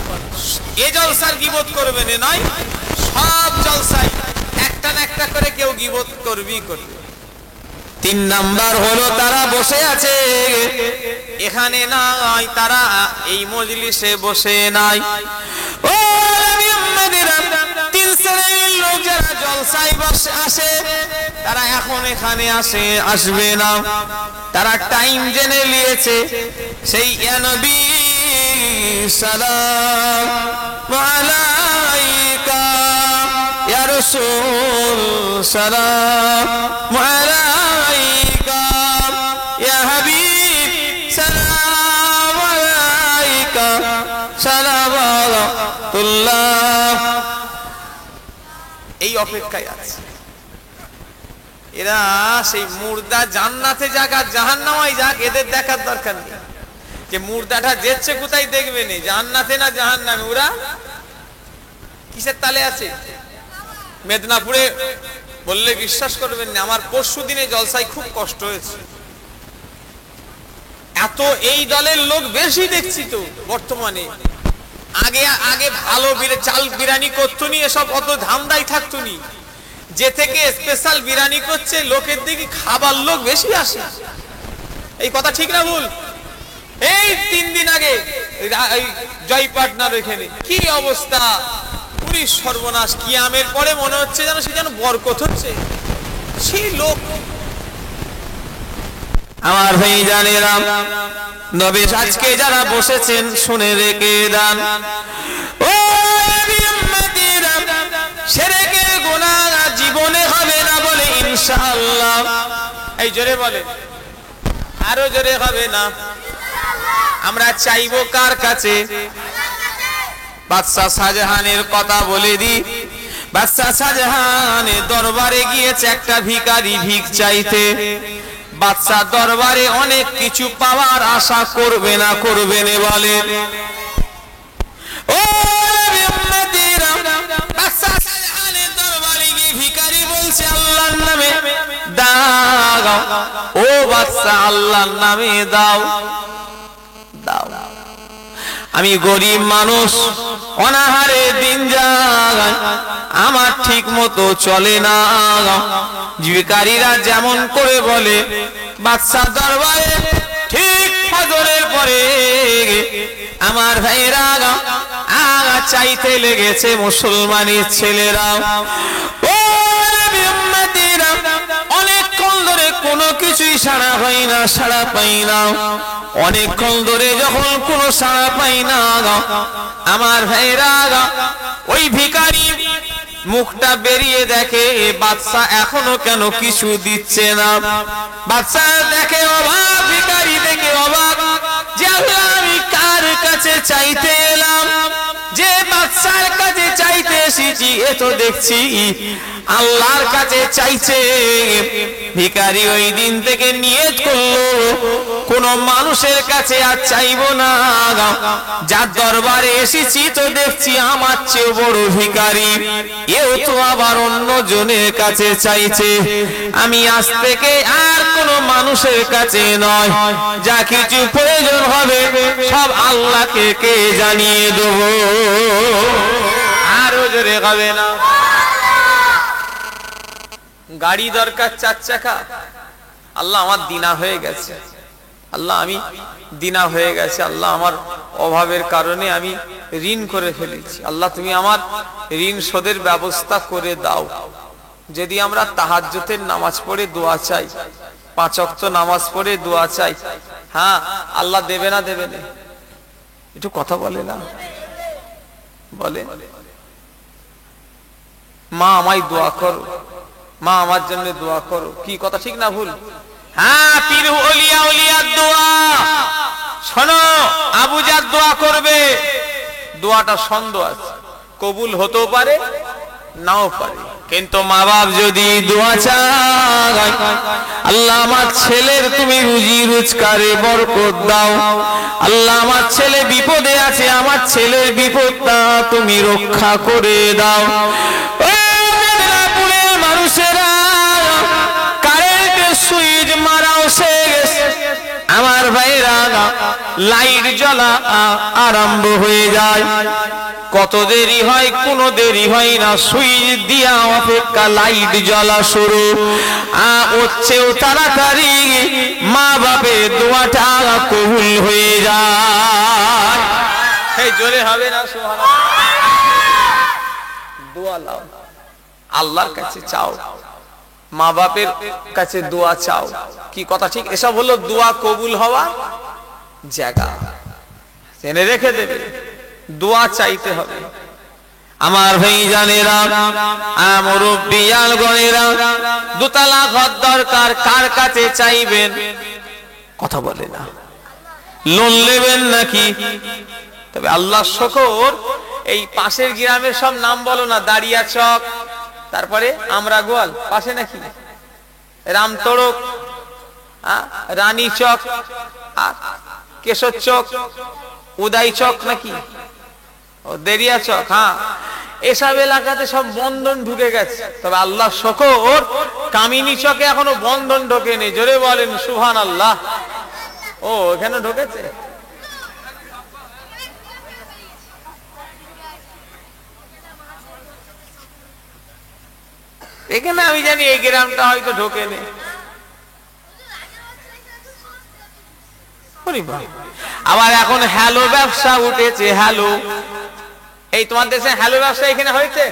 এ জলসার গীবত করবে না নয়, সব জলসায় একটা না একটা করে কেউ গীবত করবি করবে। 3 নাম্বার হলো তারা বসে আছে এখানে নাই, তারা এই মজলিসে বসে নাই। ও মুহাম্মাদিরা, 3 শ্রেণীর লোক যারা জলসায় বসে আসে, তারা এখন এখানে আসবে না। তারা টাইম জেনে নিয়েছে, সেই নবী সালাম আলাইকা ইয়া রাসূল সালাম আলাইকা ইয়া হাবিব সালাম আলাইকা সালাওয়াতুল্লাহ। এই অপেক্ষায় আছে এরা। সেই মুর্দা জান্নাতে যাক আর জাহান্নামায় যাক, এদের দেখার দরকার নেই যে মুর্দাটা যেচ্ছে কোথায় দেখবে না, জান্নাতে না জাহান্নামে। ওরা কিসের তালে আছে? মেদিনীপুরে বললে বিশ্বাস করবেন না, আমার পরশু দিনে জলসায় খুব কষ্ট হয়েছে। এত এই দলের লোক বেশি দেখছি তো বর্তমানে। আগে আগে ভালো চাল বিরিয়ানি করতো নি, এসব অত ধামদাই থাকতো নি। যে থেকে স্পেশাল বিরিয়ানি করছে লোকের দিকে খাবার লোক বেশি আসে। এই কথা ঠিক না ভুল? এই 3 দিন আগে জয় পাটনার এখানে কি অবস্থা, পুরী সর্বনাশ। কিয়ামের পরে মনে হচ্ছে যেন সে যেন বরকত হচ্ছে সেই লোক। আমার ভাই জানেরাম, নবী আজকে যারা বসেছেন শুনে রেখে দেন, ও উম্মতিরা, শিরকে গুনাহ জীবনে হবে না বলে ইনশাআল্লাহ। এই জোরে বলে, আরো জোরে হবে না। আমরা চাইবো কার কাছে? বাদশা শাহজাহানের কথা বলে দি। বাদশা শাহজাহানের দরবারে গিয়েছে একটা ভিখারি ভিক চাইতে। বাদশা দরবারে অনেক কিছু পাওয়ার আশা করবে না করবে না বলে। ও উম্মতিরা, বাদশা শাহজাহানের দরবারে গিয়ে ভিখারি বলছে আল্লাহর নামে দাও। ও বাদশা, আল্লাহর নামে দাও দাও। আমি গরিব মানুষ, অনাহারে দিন যায়, আমার ঠিক মতো চলে না। ভিখারীরা যেমন করে বলে, বাদশা দরবারে ঠিক ফজরের পরে আমার ভাইরা চাইতে লেগেছে মুসলমানের ছেলেরা। ও উম্মতিরা, অনেকক্ষণ ধরে কোনো কিছুই সাড়া পাই না, সাড়া পাই না। অনেকক্ষণ ধরে যখন কোনো সাড়া পাই না, আমার ভাইরা ওই ভিখারি মুখটা বেরিয়ে দেখে বাদশা এখনো কেন কিছু দিচ্ছে না। বাদশা দেখে অবাক, ভিখারি দেখে অবাক যে আমি কার কাছে চাইতে এলাম, যে বাদশার কাছে চাইতে এসেছি, এ তো দেখছি আল্লাহর কাছে চাইছে। ভিখারি ওই দিন থেকে নিয়ত করলো কোন মানুষের কাছে আর চাইবো না, যার দরবারে এসেছি তো দেখছি আমার চেয়ে বড় ভিখারি, এও তো আবার অন্য জনের কাছে চাইছে। আমি আজ থেকে আর কোন মানুষের কাছে নয়, যা কিছু প্রয়োজন হবে সব আল্লাহকে কে জানিয়ে দেবো। আরো জোরে হবে না। গাড়ি দরকার 4 চাকা, আল্লাহ আমার দিনা হয়ে গেছে, আল্লাহ আমি দিনা হয়ে গেছে, আল্লাহ আমার অভাবের কারণে আমি ঋণ করে ফেলেছি, আল্লাহ তুমি আমার ঋণ শোধের ব্যবস্থা করে দাও। যদি আমরা তাহাজ্জুদের নামাজ পড়ে দোয়া চাই, 5 ওয়াক্ত নামাজ পড়ে দোয়া চাই, হ্যাঁ আল্লাহ দেবে না দেবে না? একটু কথা বলে না, বলে মা আমায় দোয়া করো, মা আমার জন্য দোয়া করো। কি কথা ঠিক না ভুল? হ্যাঁ, পীর ওলিয়া ওলিয়ার দোয়া শোনো, আবু জার দোয়া করবে, দোয়াটা সন্দেহ আছে, কবুল হতেও পারে নাও পারে। কিন্তু মা বাপ যদি দোয়া চায়, আল্লাহ আমার ছেলের তুমি রুজি রোজগারে বরকত দাও, আল্লাহ আমার ছেলে বিপদে আছে, আমার ছেলের বিপদটা তুমি রক্ষা করে দাও। মানুষেরা কারেন্টের সুইচ মারাও শেষ, আমার ভাইরা লাইট জ্বলা আরম্ভ হয়ে যায়। কত দেরি হয়? কোনো দেরি হয় না, সুইচ দিয়া অপেক্ষা লাইট জ্বলা শুরু হচ্ছেও তাড়াতাড়ি, মা বাপের দোয়াটা কবুল হয়ে যায়। এই জোরে হবে না সুবহানাল্লাহ? দোয়া লাও, আল্লাহর কাছে চাও, মা বাপের কাছে দোয়া চাও। কি কথা ঠিক? এসব হলো দোয়া কবুল হওয়া জায়গা। জেনে রেখে দেবে, দোয়া চাইতে হবে। আমার ভাই জানেরা, মুরব্বিয়াল গণেরা, দোতলা ঘর দরকার, কার কাছে চাইবেন? কথা বলে না। লোন নেবেন নাকি? তবে আল্লাহ শকর, এই পাশের গ্রামের সব নাম বলো না, দাঁড়িয়া চক, তারপরে আমরা গোয়াল পাশে নাকি, রামতড়ক, রানী চক, কেশর চক, উদয় চক নাকি, ও দেরিয়া চক, হ্যাঁ, এসব এলাকাতে সব বন্ধন ঢুকে গেছে। তবে আল্লাহ শকর, কামিনী চকে এখনো বন্ধন ঢোকেনি। জোরে বলেন সুবহানাল্লাহ। ও এখানে ঢুকেছে। এখানে আমি জানি এই গ্রামটা হয়তো ঢোকেনি। আবার এখন হ্যালো ব্যবসা উঠেছে। হ্যালো, এই তোমার দেশে হ্যালো ব্যবসা এখানে হয়েছে?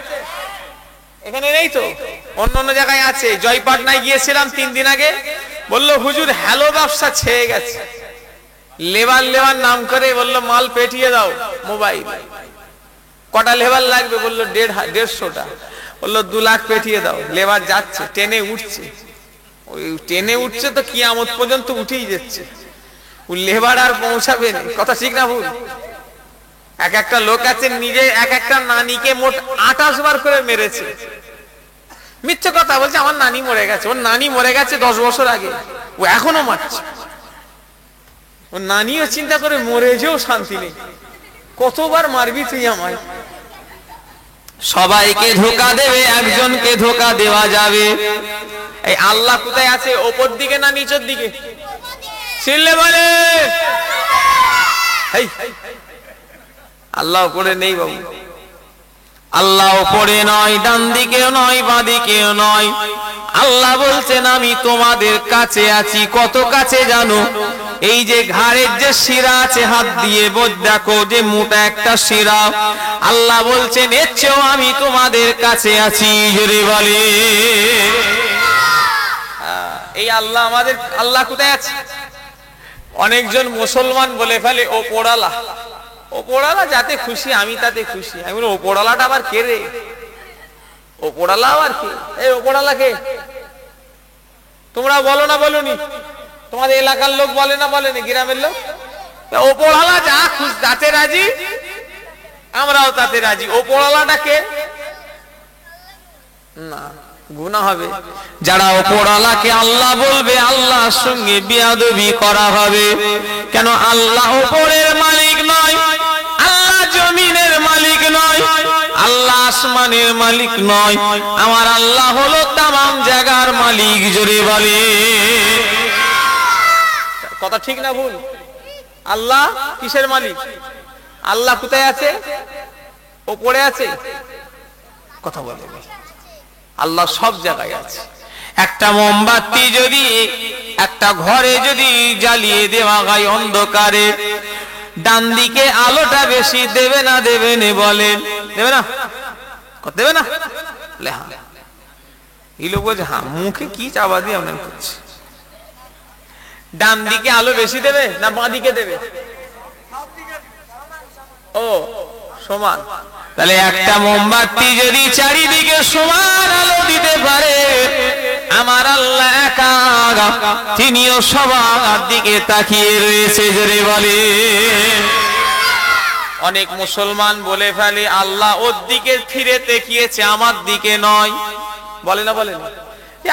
এখানে নেই তো, অন্য অন্য জায়গায় আছে। জয়পাটনায় গিয়েছিলাম 3 দিন আগে, বললো হুজুর হ্যালো ব্যবসা ছেয়ে গেছে। লেবার লেবার নাম করে বললো মাল পেটিয়ে দাও মোবাইল। কটা লেবার লাগবে? বললো 150টা। বললো 2 লাখ পেটিয়ে দাও। লেবার যাচ্ছে, ট্রেনে উঠছে। ওই ট্রেনে উঠছে তো কিয়ামত পর্যন্ত উঠেই যাচ্ছে। লেবার আর পৌঁছাবে না। কথা ঠিক না ভুল? এক একটা লোক আছে নিজে এক একটা নানিকে মোট 28 বার করে মেরেছে। মিথ্যে কথা বলছে, আমার নানি মরে গেছে। ওর নানি মরে গেছে 10 বছর আগে, ও এখনো মারছে। ওর নানিও চিন্তা করে মরে যেও শান্তি নেই, কতবার মারবি তুই আমায়? সবাইকে ধোকা দেবে, একজনকে ধোকা দেওয়া যাবে। এই আল্লাহ কোথায় আছে? ওপর দিকে না নিচের দিকে? চিল্লে বলে আল্লাহ উপরে নেই বাবু। আল্লাহ উপরে নয়, ডান দিকেও নয়, বাঁ দিকেও নয়। আল্লাহ বলছেন আমি তোমাদের কাছে আছি। কত কাছে জানো? এই যে ঘাড়ের যে শিরা আছে, হাত দিয়ে দেখো যে মোটা একটা শিরা, আল্লাহ বলছেন এর চেয়েও আমি তোমাদের কাছে আছি। জোরে বলে এই আল্লাহ আমাদের। আল্লাহ কোথায় আছে? অনেকজন মুসলমান বলে ফেলে ও পোড়ালা, ও পোড়ালা, যাতে খুশি আমি তাতে খুশি। আমি বলি ও পোড়ালাটা আবার কে রে? ও পোড়ালা আবার কে? এই ও পোড়ালা কে? তোমরা বলো না বলনি? তোমাদের এলাকার লোক বলে না বলেনি? গ্রামের লোক ও পোড়ালা যা খুশ তাতে রাজি, আমরাও তাতে রাজি। ও পোড়ালাটা কে? না, গুনাহ হবে। যারা ওপরওয়ালাকে আল্লাহ বলবে, আল্লাহর সঙ্গে বিয়াদবি করা হবে। কেন? আল্লাহ ওপরের মালিক নয়, আল্লাহ জমিনের মালিক নয়, আল্লাহ আসমানের মালিক নয়। আমার আল্লাহ হলো তামাম জায়গার মালিক। জোরে বলে কথা ঠিক না ভুল? আল্লাহ কিসের মালিক? আল্লাহ কোথায় আছে? ওপরে আছে? কথা বলে আল্লাহ সব জায়গায় আছে। একটা মোমবাতি যদি একটা ঘরে যদি জ্বালিয়ে দেওয়া হয় অন্ধকারে, ডান দিকে আলোটা বেশি দেবে না দেবে না? বলেন দেবে না? দেবে না? এই লোক বলছে হ্যাঁ, মুখে কি চাবা দিয়ে আপনার করছে। ডান দিকে আলো বেশি দেবে না বাঁ দিকে দেবে? ও সমান। তাহলে একটা মোমবাতি যদি চারিদিকে সমান আলো দিতে পারে, আমার আল্লাহ একা, তিনিও সবার দিকে তাকিয়ে রয়েছে। জোরে বলে অনেক মুসলমান বলে ফেলে আল্লাহ ওর দিকে ফিরে তাকিয়েছে, আমার দিকে নয়। বলে না? বলে না?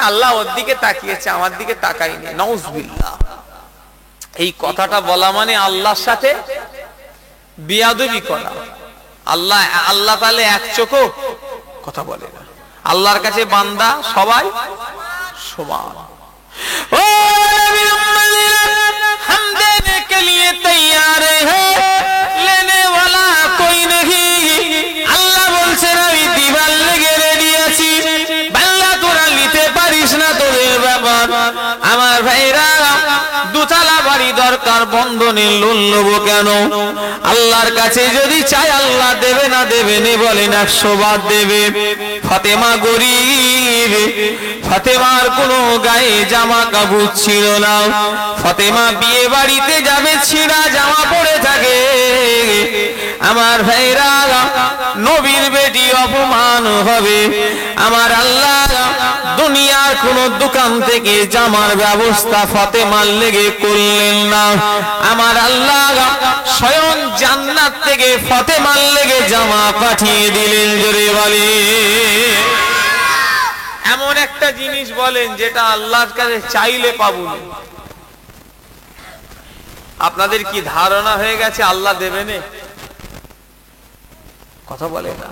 আল্লাহ ওর দিকে তাকিয়েছে, আমার দিকে তাকায়নি। নাউজুবিল্লাহ। এই কথাটা বলা মানে আল্লাহর সাথে বিয়াদবি করা। আল্লাহ আল্লাহ তাহলে এক চোখও? কথা বলে না। আল্লাহর কাছে বান্দা সবাই সমান। ও নবী हम देने के लिए तैयार हैं, लेने वाला कोई नहीं। আল্লাহ বলছেন আমি দিবার লেগে রেডি আছি, বান্দা তোরা নিতে পারিস না তোদের ব্যাপার। আমার ভাইরা, দুতলা বাড়ি দরকার, বন্ধনে লোন নেবো কেন? আল্লাহর কাছে যদি চাই আল্লাহ দেবে না দেবে না? বলেন 100 বার দেবে। ফাতেমা গরিব, ফাতেমার কোনো গায়ে জামা কাপড় ছিল না। ফাতেমা বিয়ে বাড়িতে যাবে, ছিঁড়া জামা পরে থাকে। আমার ভাইরা, নবীর বেটি অপমান হবে। আমার আল্লাহ দুনিয়ার কোন দোকান থেকে জামার ব্যবস্থা ফাতেমার লেগে করলেন না। আমার আল্লাহ স্বয়ং জান্নাত থেকে ফাতেমার লেগে জামা পাঠিয়ে দিলেন। জোরে বলে এমন একটা জিনিস বলেন যেটা আল্লাহর কাছে চাইলে পাবো না। আপনাদের কি ধারণা হয়ে গেছে আল্লাহ দেবেন? কথা বলে না।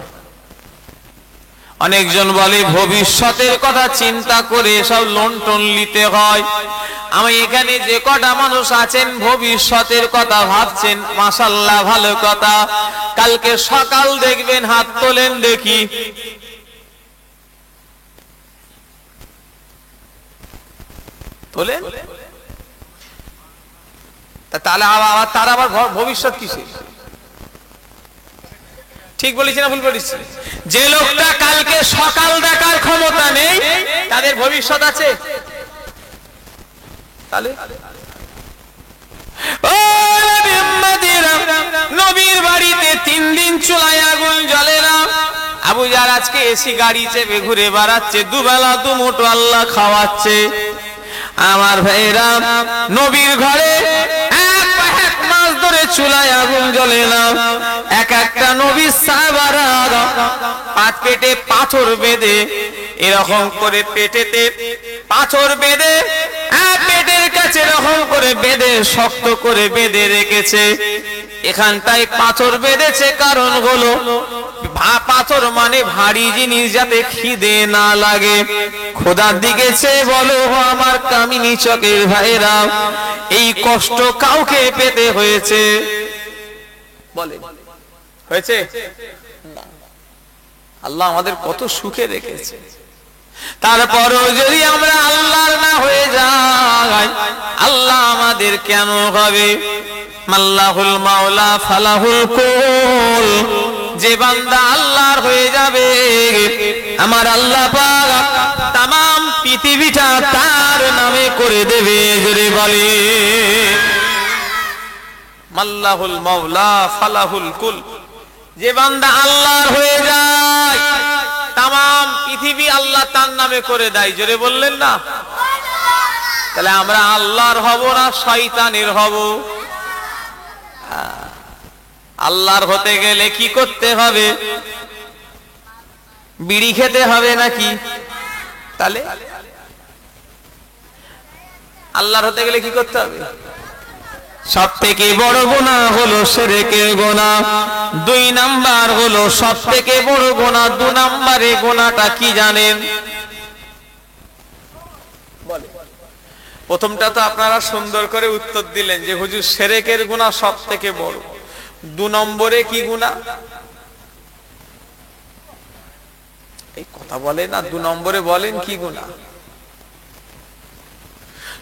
অনেকজন বলে ভবিষ্যতের কথা চিন্তা করে সব লোন টোন নিতে হয়। আমি এখানে যে কটা মানুষ আছেন ভবিষ্যতের কথা ভাবছেন, মাশাআল্লাহ ভালো কথা। কালকে সকাল দেখবেন, হাত তোলেন দেখি। তোলেন? তাহলে আবার তার আবার ভবিষ্যৎ কিসে? ঠিক বলেছি না ভুল বলেছি? যে লোকটা কালকে সকাল দেখার ক্ষমতা নেই তাদের ভবিষ্যৎ আছে? তাহলে নবীর বাড়িতে 3 দিন চুলায় আগুন জ্বলে না। আবু জার আজকে এসি গাড়ি চেপে ঘুরে বেড়াচ্ছে, দুবেলা দুমুঠো আল্লাহ খাওয়াচ্ছে। আমার ভাইরা, নবীর ঘরে এক মাস ধরে চুলায় আগুন জ্বলে না। এক একটা নবীর সাহাবারা পেটে পাথর বেঁধে এরকম করে পেটেতে পাথর বেঁধে পেটের কাছে এরকম করে বেঁধে শক্ত করে বেঁধে রেখেছে। এখানটায় পাথর বেঁধেছে কারণ হলো পাথর মানে ভারী জিনিস, যাতে খিদে না লাগে। খোদার দিকে চেয়ে বলো আমার কামিনী চকের ভাইরা, এই কষ্ট কাউকে পেতে হয়েছে? বলে হয়েছে? আল্লাহ আমাদের কত সুখে রেখেছে। তারপরও যদি আমরা আল্লাহর না হয়ে যাই, আল্লাহ আমাদের কেন হবে? মাল্লাহুল মাওলা ফালাহুল কুল। যে বান্দা আল্লাহর হয়ে যাবে, আমার আল্লাহ পাক তামাম পৃথিবীটা তার নামে করে দেবে। জোরে বলে মাল্লাহুল মাওলা ফালাহুল কুল। যে বান্দা আল্লাহর হয়ে যায়, তামাম পৃথিবী আল্লাহ তার নামে করে দেয়। জোরে বললেন না? তাহলে আমরা আল্লাহর হব না শয়তানের হব? আল্লাহর হতে গেলে কি করতে হবে? বিড়ি খেতে হবে নাকি? তাহলে আল্লাহর হতে গেলে কি করতে হবে? সব থেকে বড় গুনাহ হলো শিরকের গুনাহ। 2 নাম্বার হলো সব থেকে বড় গুনাহ। 2 নম্বরে গুনাহটা কি জানেন? প্রথমটা তো আপনারা সুন্দর করে উত্তর দিলেন যে হুজুর শিরকের গুনাহ সব থেকে বড়। 2 নম্বরে কি গুনাহ? এই কথা বলে না, 2 নম্বরে বলেন কি গুনাহ?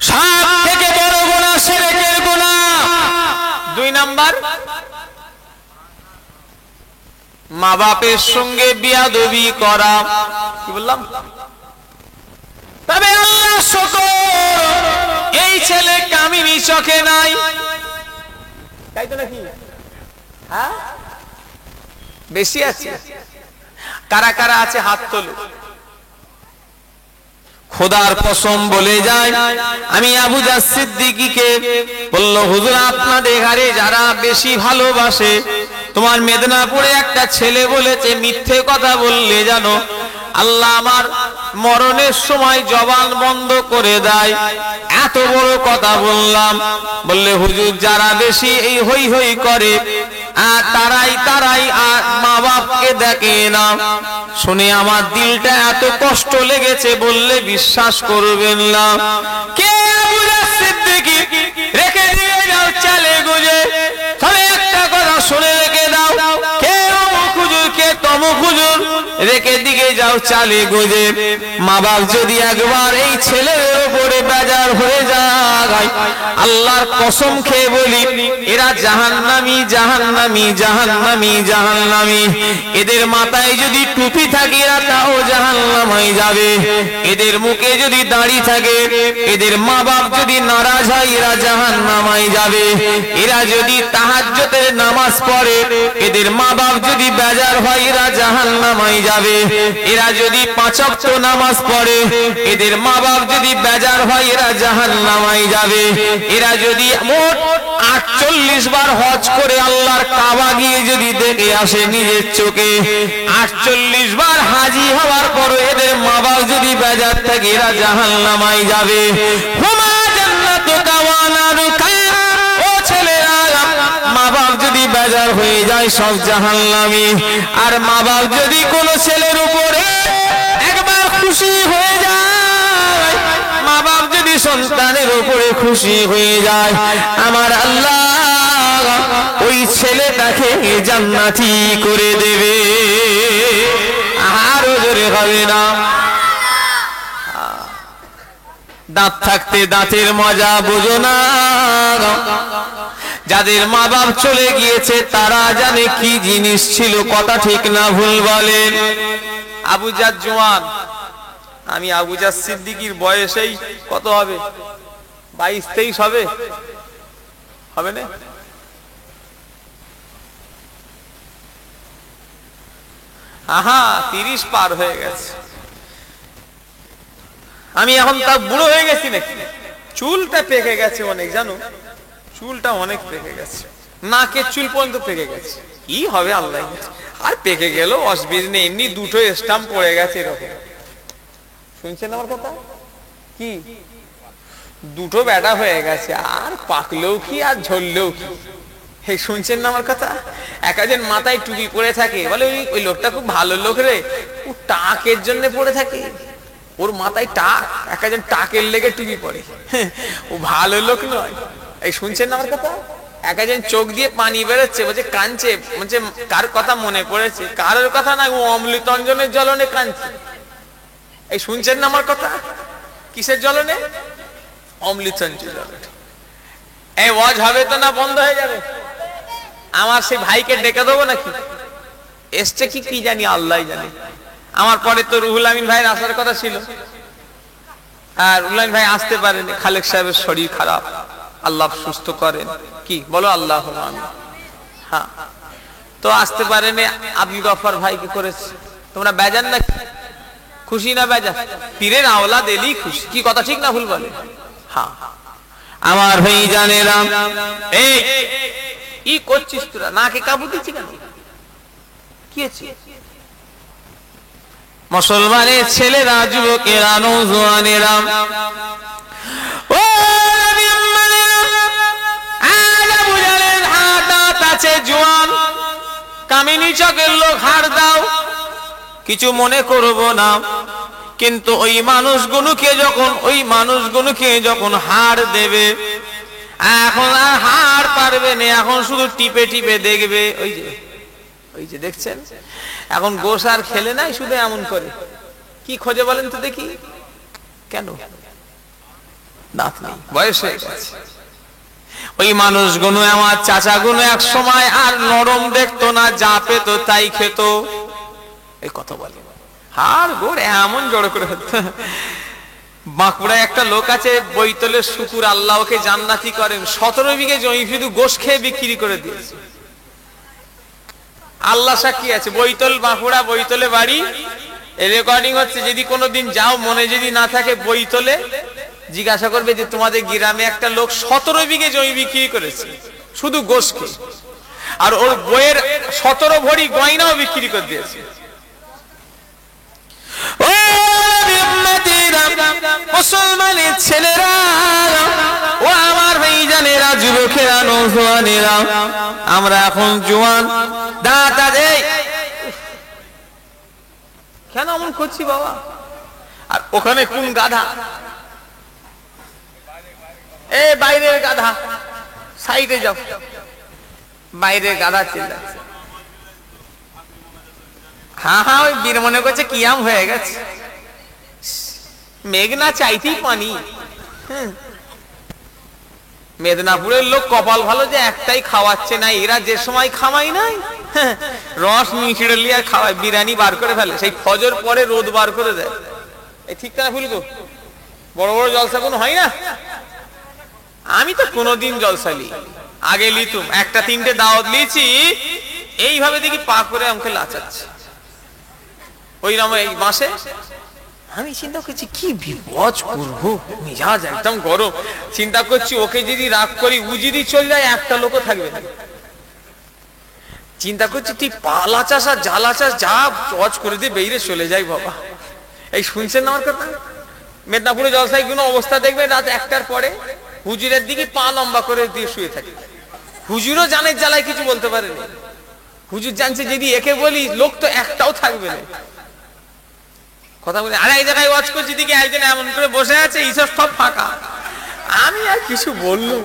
সব থেকে বড় গুনাহ শিরকের গুনাহ। 2 নাম্বার মা বাপের সঙ্গে বিয়াদবি করা। কি বললাম? তবে আল্লাহ শুকর, এই ছেলে কামিনী চোখে নাই। তাই তো নাকি? হ্যাঁ, বেশি আছে। কারা কারা আছে হাত তোলো। খোদার কসম বলে যায়, আমি আবু জার সিদ্দিকীকে বলল, হুজুর আপনাদের ঘরে যারা বেশি ভালোবাসে, তোমার মেদিনীপুরে একটা ছেলে বলেছে মিথ্যে কথা বললে জানো আল্লাহ আমার মরণের সময় জবান বন্ধ করে দেয়। এত বড় কথা বললাম। বললে হুজুর যারা বেশি এই হই হই করে তারাই আর মা বাপকে দেখে না। শুনে আমার দিলটা এত কষ্ট লেগেছে, বললে বিশ্বাস করবেন না। কে আবু জার সিদ্দিকী রেখে দিয়ে যাও চালে গুজে। তবে একটা কথা শুনে রেখে দাও, কে অমুক হুজুর কে তমুক হুজুর রেখে দিকে যাও চালে গুজে। মা বাপ যদি একবার এই ছেলের উপরে বেজার হয়ে যায়, আল্লাহর কসম খেয়ে বলি এরা জাহান্নামী জাহান্নামী জাহান্নামী জাহান্নামী। এদের মাথায় যদি টুপি থাকে এরা তাও জাহান্নামে যাবে, এদের মুখে যদি দাড়ি থাকে, এদের মা বাপ যদি নারাজ হয় এরা জাহান্নামে যাবে, এরা যদি তাহাজ্জুদের নামাজ পড়ে এদের মা বাপ যদি বেজার হয় এরা জাহান্নামে যাবে, এরা যদি 5 ওয়াক্ত নামাজ পড়ে এদের মা বাপ যদি বেজার হয় এরা জাহান্নামে যাবে, এরা যদি মোট 48 বার হজ করে আল্লাহর কাবা গিয়ে যদি দেখে আসে নিজের চোখে, 48 বার হাজি হওয়ার পর এদের মা বাপ যদি বেজার থাকে এরা জাহান্নামে যাবে। হুমা জান্নাতুকা ওয়া নারুকা, ও ছেলেরা মা বাপ যদি বেজার হয়ে যায় সব জাহান্নামী। আর মা বাপ যদি কোনো ছেলের উপরে একবার খুশি হয়ে যায়, মা বাপ যদি সন্তানের উপরে খুশি হয়ে যায়, আমার আল্লাহ ওই ছেলেটাকে জান্নাতি করে দেবে, আরো জোরে হবে না। দাঁত থাকতে দাঁতের মজা বোঝো না, যাদের মা বাপ চলে গিয়েছে তারা জানে কি জিনিস ছিল, কথা ঠিক না ভুল বলেন? আবু জার জওয়ান, আমি আবু জার সিদ্দিকীর বয়সেই কত হবে, 22-23 হবে, হবে না? আহা 30 পার হয়ে গেছে। আমি এখন তা বুড়ো হয়ে গেছি নাকি? চুলটা পেকে গেছে অনেক, জানো চুলটা অনেক পেকে গেছে, নাকের চুল পর্যন্ত পেকে গেছে। কি হবে আল্লাহ, আর পেকে গেল অসুবিধা নেই, এমনি দুটো স্টাম্প পড়ে গেছে এরকম। শুনছেন আমার কথা? কি দুটো বেটা হয়ে গেছে, আর পাকলেও কি আর ঝরলেও কি। হে শুনছেন না আমার কথা? একজন মাথায় টুপি পরে থাকে, বলে ওই লোকটা খুব ভালো লোক রে, ও টাকের জন্য পড়ে থাকে, ওর মাথায় টাক, একজন টাকের লেগে টুপি পরে, ও ভালো লোক নয়। এই শুনছেন না আমার কথা? একজন চোখ দিয়ে পানি বেরোচ্ছে, বলছে কাঁদছে, বলছে কার কথা মনে পড়েছে, কারোর কথা না, ও অমৃতঞ্জনের জ্বলনে কাঁদছে। এই শুনছেন না আমার কথা? কিসের জ্বলনে? অমৃতঞ্জন জ্বলনে। এই ওয়াজ হবে তো না বন্ধ হয়ে যাবে? আমার সেই ভাইকে ডেকে দেবো নাকি? এসছে কি কি জানি, আল্লাহ জানে। আমার পরে তো রুহুল আমিন ভাইয়ের আসার কথা ছিল, আর রুহুল আমিন ভাই আসতে পারেনি, খালেক সাহেবের শরীর খারাপ, আল্লাহ সুস্থ করেন। কি বলো? আল্লাহ আমিন। হ্যাঁ, তো আসতে পারেনি। আব্দুল গফফার ভাই কি করেছে? তোমরা বেজান না? খুশি না বেজান? পীরের আওলাদ এলি খুশি, কি কথা ঠিক না ভুল বলে? হ্যাঁ আমার ভাই জানেরাম, এই কি করছিস তোরা? নাকে কাবু দিচ্ছি কেন? কি আছে? মুসলমানের ছেলেরা, যুবকেরা, নওজোয়ানেরা, ও নবী আম্মানেরা, আজ আবু জাহেলের হাত আছে জোয়ান, কামিনী চকের লোক, হাড় দাও, কিছু মনে করব না। কিন্তু ওই মানুষগুলোকে যখন হাড় দেবে, এখন আর হাড় পারবে না, এখন শুধু টিপে টিপে দেখবে। ওই যে দেখছেন, এখন গোশ আর খেলে নাই, শুধু এমন করে। কি খোঁজে বলেন তো দেখি? কেন? দাঁত নেই, বয়স হয়ে গেছে। ওই মানুষগুলো, আমার চাচাগুলো এক সময় আর নরম দেখতো না, যা পেত তাই খেত। এই কথা বলে হাড় গোড় এমন জড়ো করে। বাঁকুড়ায় একটা লোক আছে, বৈতলের শুকুর, আল্লাহ ওকে জান্নাতি করেন, 17 বিঘে জমি শুধু গোশ খেয়ে বিক্রি করে দিয়েছে। আল্লাহ সাক্ষী আছে, বৈতল, বাঁকুড়া, বৈতলে বাড়ি। এই রেকর্ডিং হচ্ছে, যদি কোনোদিন যাও, মনে যদি না থাকে, বৈতলে জিজ্ঞাসা করবে যে তোমাদের গ্রামে একটা লোক 17 বিঘে জমি বিক্রি করেছে শুধু গোশ খেয়ে, আর ওর বইয়ের 17 ভরি গয়নাও বিক্রি করে দিয়েছে। ও মুসলমানের ছেলেরা, ও আমার ভাইজানেরা, যুবকেরা, নওজোয়ানেরা, আমরা এখন জোয়ান, দাঁত আছে। কেন এমন করছি বাবা? আর ওখানে কোন গাধা? এ বাইরের গাধা, সাইডে যাও। বাইরের গাধা চিল্লাচ্ছে। হ্যাঁ, ওই বীর মনে করছে কিয়াম হয়ে গেছে, মেঘ না চাইতেই পানি। মেদিনীপুরের লোক কপাল ভালো যে একটাই খাওয়াচ্ছে না, এরা যে সময় খাওয়াই নাই রস নিচড়ে লিয়ে খাওয়ায়, বিরিয়ানি বার করে ফেলে সেই ফজর পরে রোদ বার করে দেয়। এই ঠিক না ভুল গো? বড় বড় জলসা কোনো হয় না। আমি তো কোনোদিন জলসা লি, আগে লিতুম, একটা তিনটে দাওয়াত লিয়েছি, এইভাবে দেখি পা করে আমাকে লাচাচ্ছে ওই রকম এই মাসে। আমি চিন্তা করছি কি বিপদ করবো, মিজাজ একদম গরম। চিন্তা করছি ওকে যদি রাগ করি, ও যদি চলে যায় একটা লোকও থাকবে না। চিন্তা করছি ঠিক পালা চাষ আর জ্বালা চাষ যা চজ করে দিয়ে বেরিয়ে চলে যাই বাবা। এই শুনছেন না আমার কথা? মেদিনীপুরে জলসায় কোনো অবস্থা দেখবেন, রাত 1টার পরে হুজুরের দিকে পা লম্বা করে দিয়ে শুয়ে থাকে। হুজুরও জানের জ্বালায় কিছু বলতে পারেনি। হুজুর জানছে যদি একে বলি লোক তো একটাও থাকবে না। কথা বলে আরে এই জায়গায় ওয়াজ করছি, দিকে একজন এমন করে বসে আছে, এইসব সব ফাঁকা। আমি আর কিছু বললুম,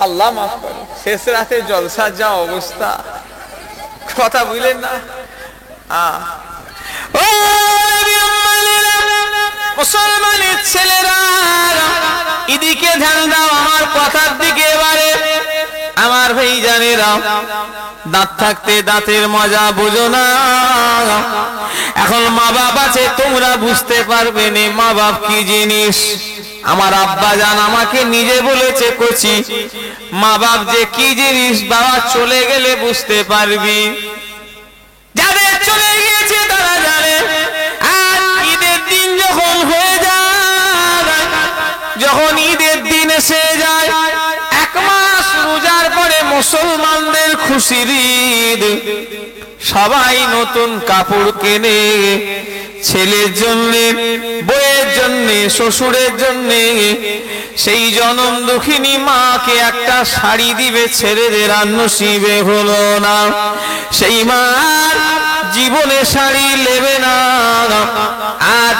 আল্লাহ মাফ করে। শেষ রাতে জলসার যা অবস্থা, কথা বুঝলেন না? মুসলমানের ছেলেরা এদিকে ধ্যান দাও, আমার কথার দিকে এবারে। আমার ভাই জানেরা, দাঁত থাকতে দাঁতের মজা বোঝো না। এখন মা বাপ আছে, তোমরা বুঝতে পারবে না মা বাপ কি জিনিস। আমার আব্বা জান আমাকে নিজে বলেছে, কচি মা বাপ যে কি জিনিস বাবা চলে গেলে বুঝতে পারবি। যাদের চলে গিয়েছে তারা জানে। আর ঈদের দিন যখন হয়ে যায়, যখন ঈদের দিন এসে যায়, 1 মাস রোজার পরে মুসলমানদের খুশির ঈদ, সবাই নতুন কাপড় কেনে, ছেলের জন্য, বউয়ের জন্য, শ্বশুরের জন্য। সেই জনম দুঃখিনী মাকে একটা শাড়ি দিবে, ছেলেদের আর নসিবে হলো না। সেই মা জীবনে শাড়ি নেবে না, আর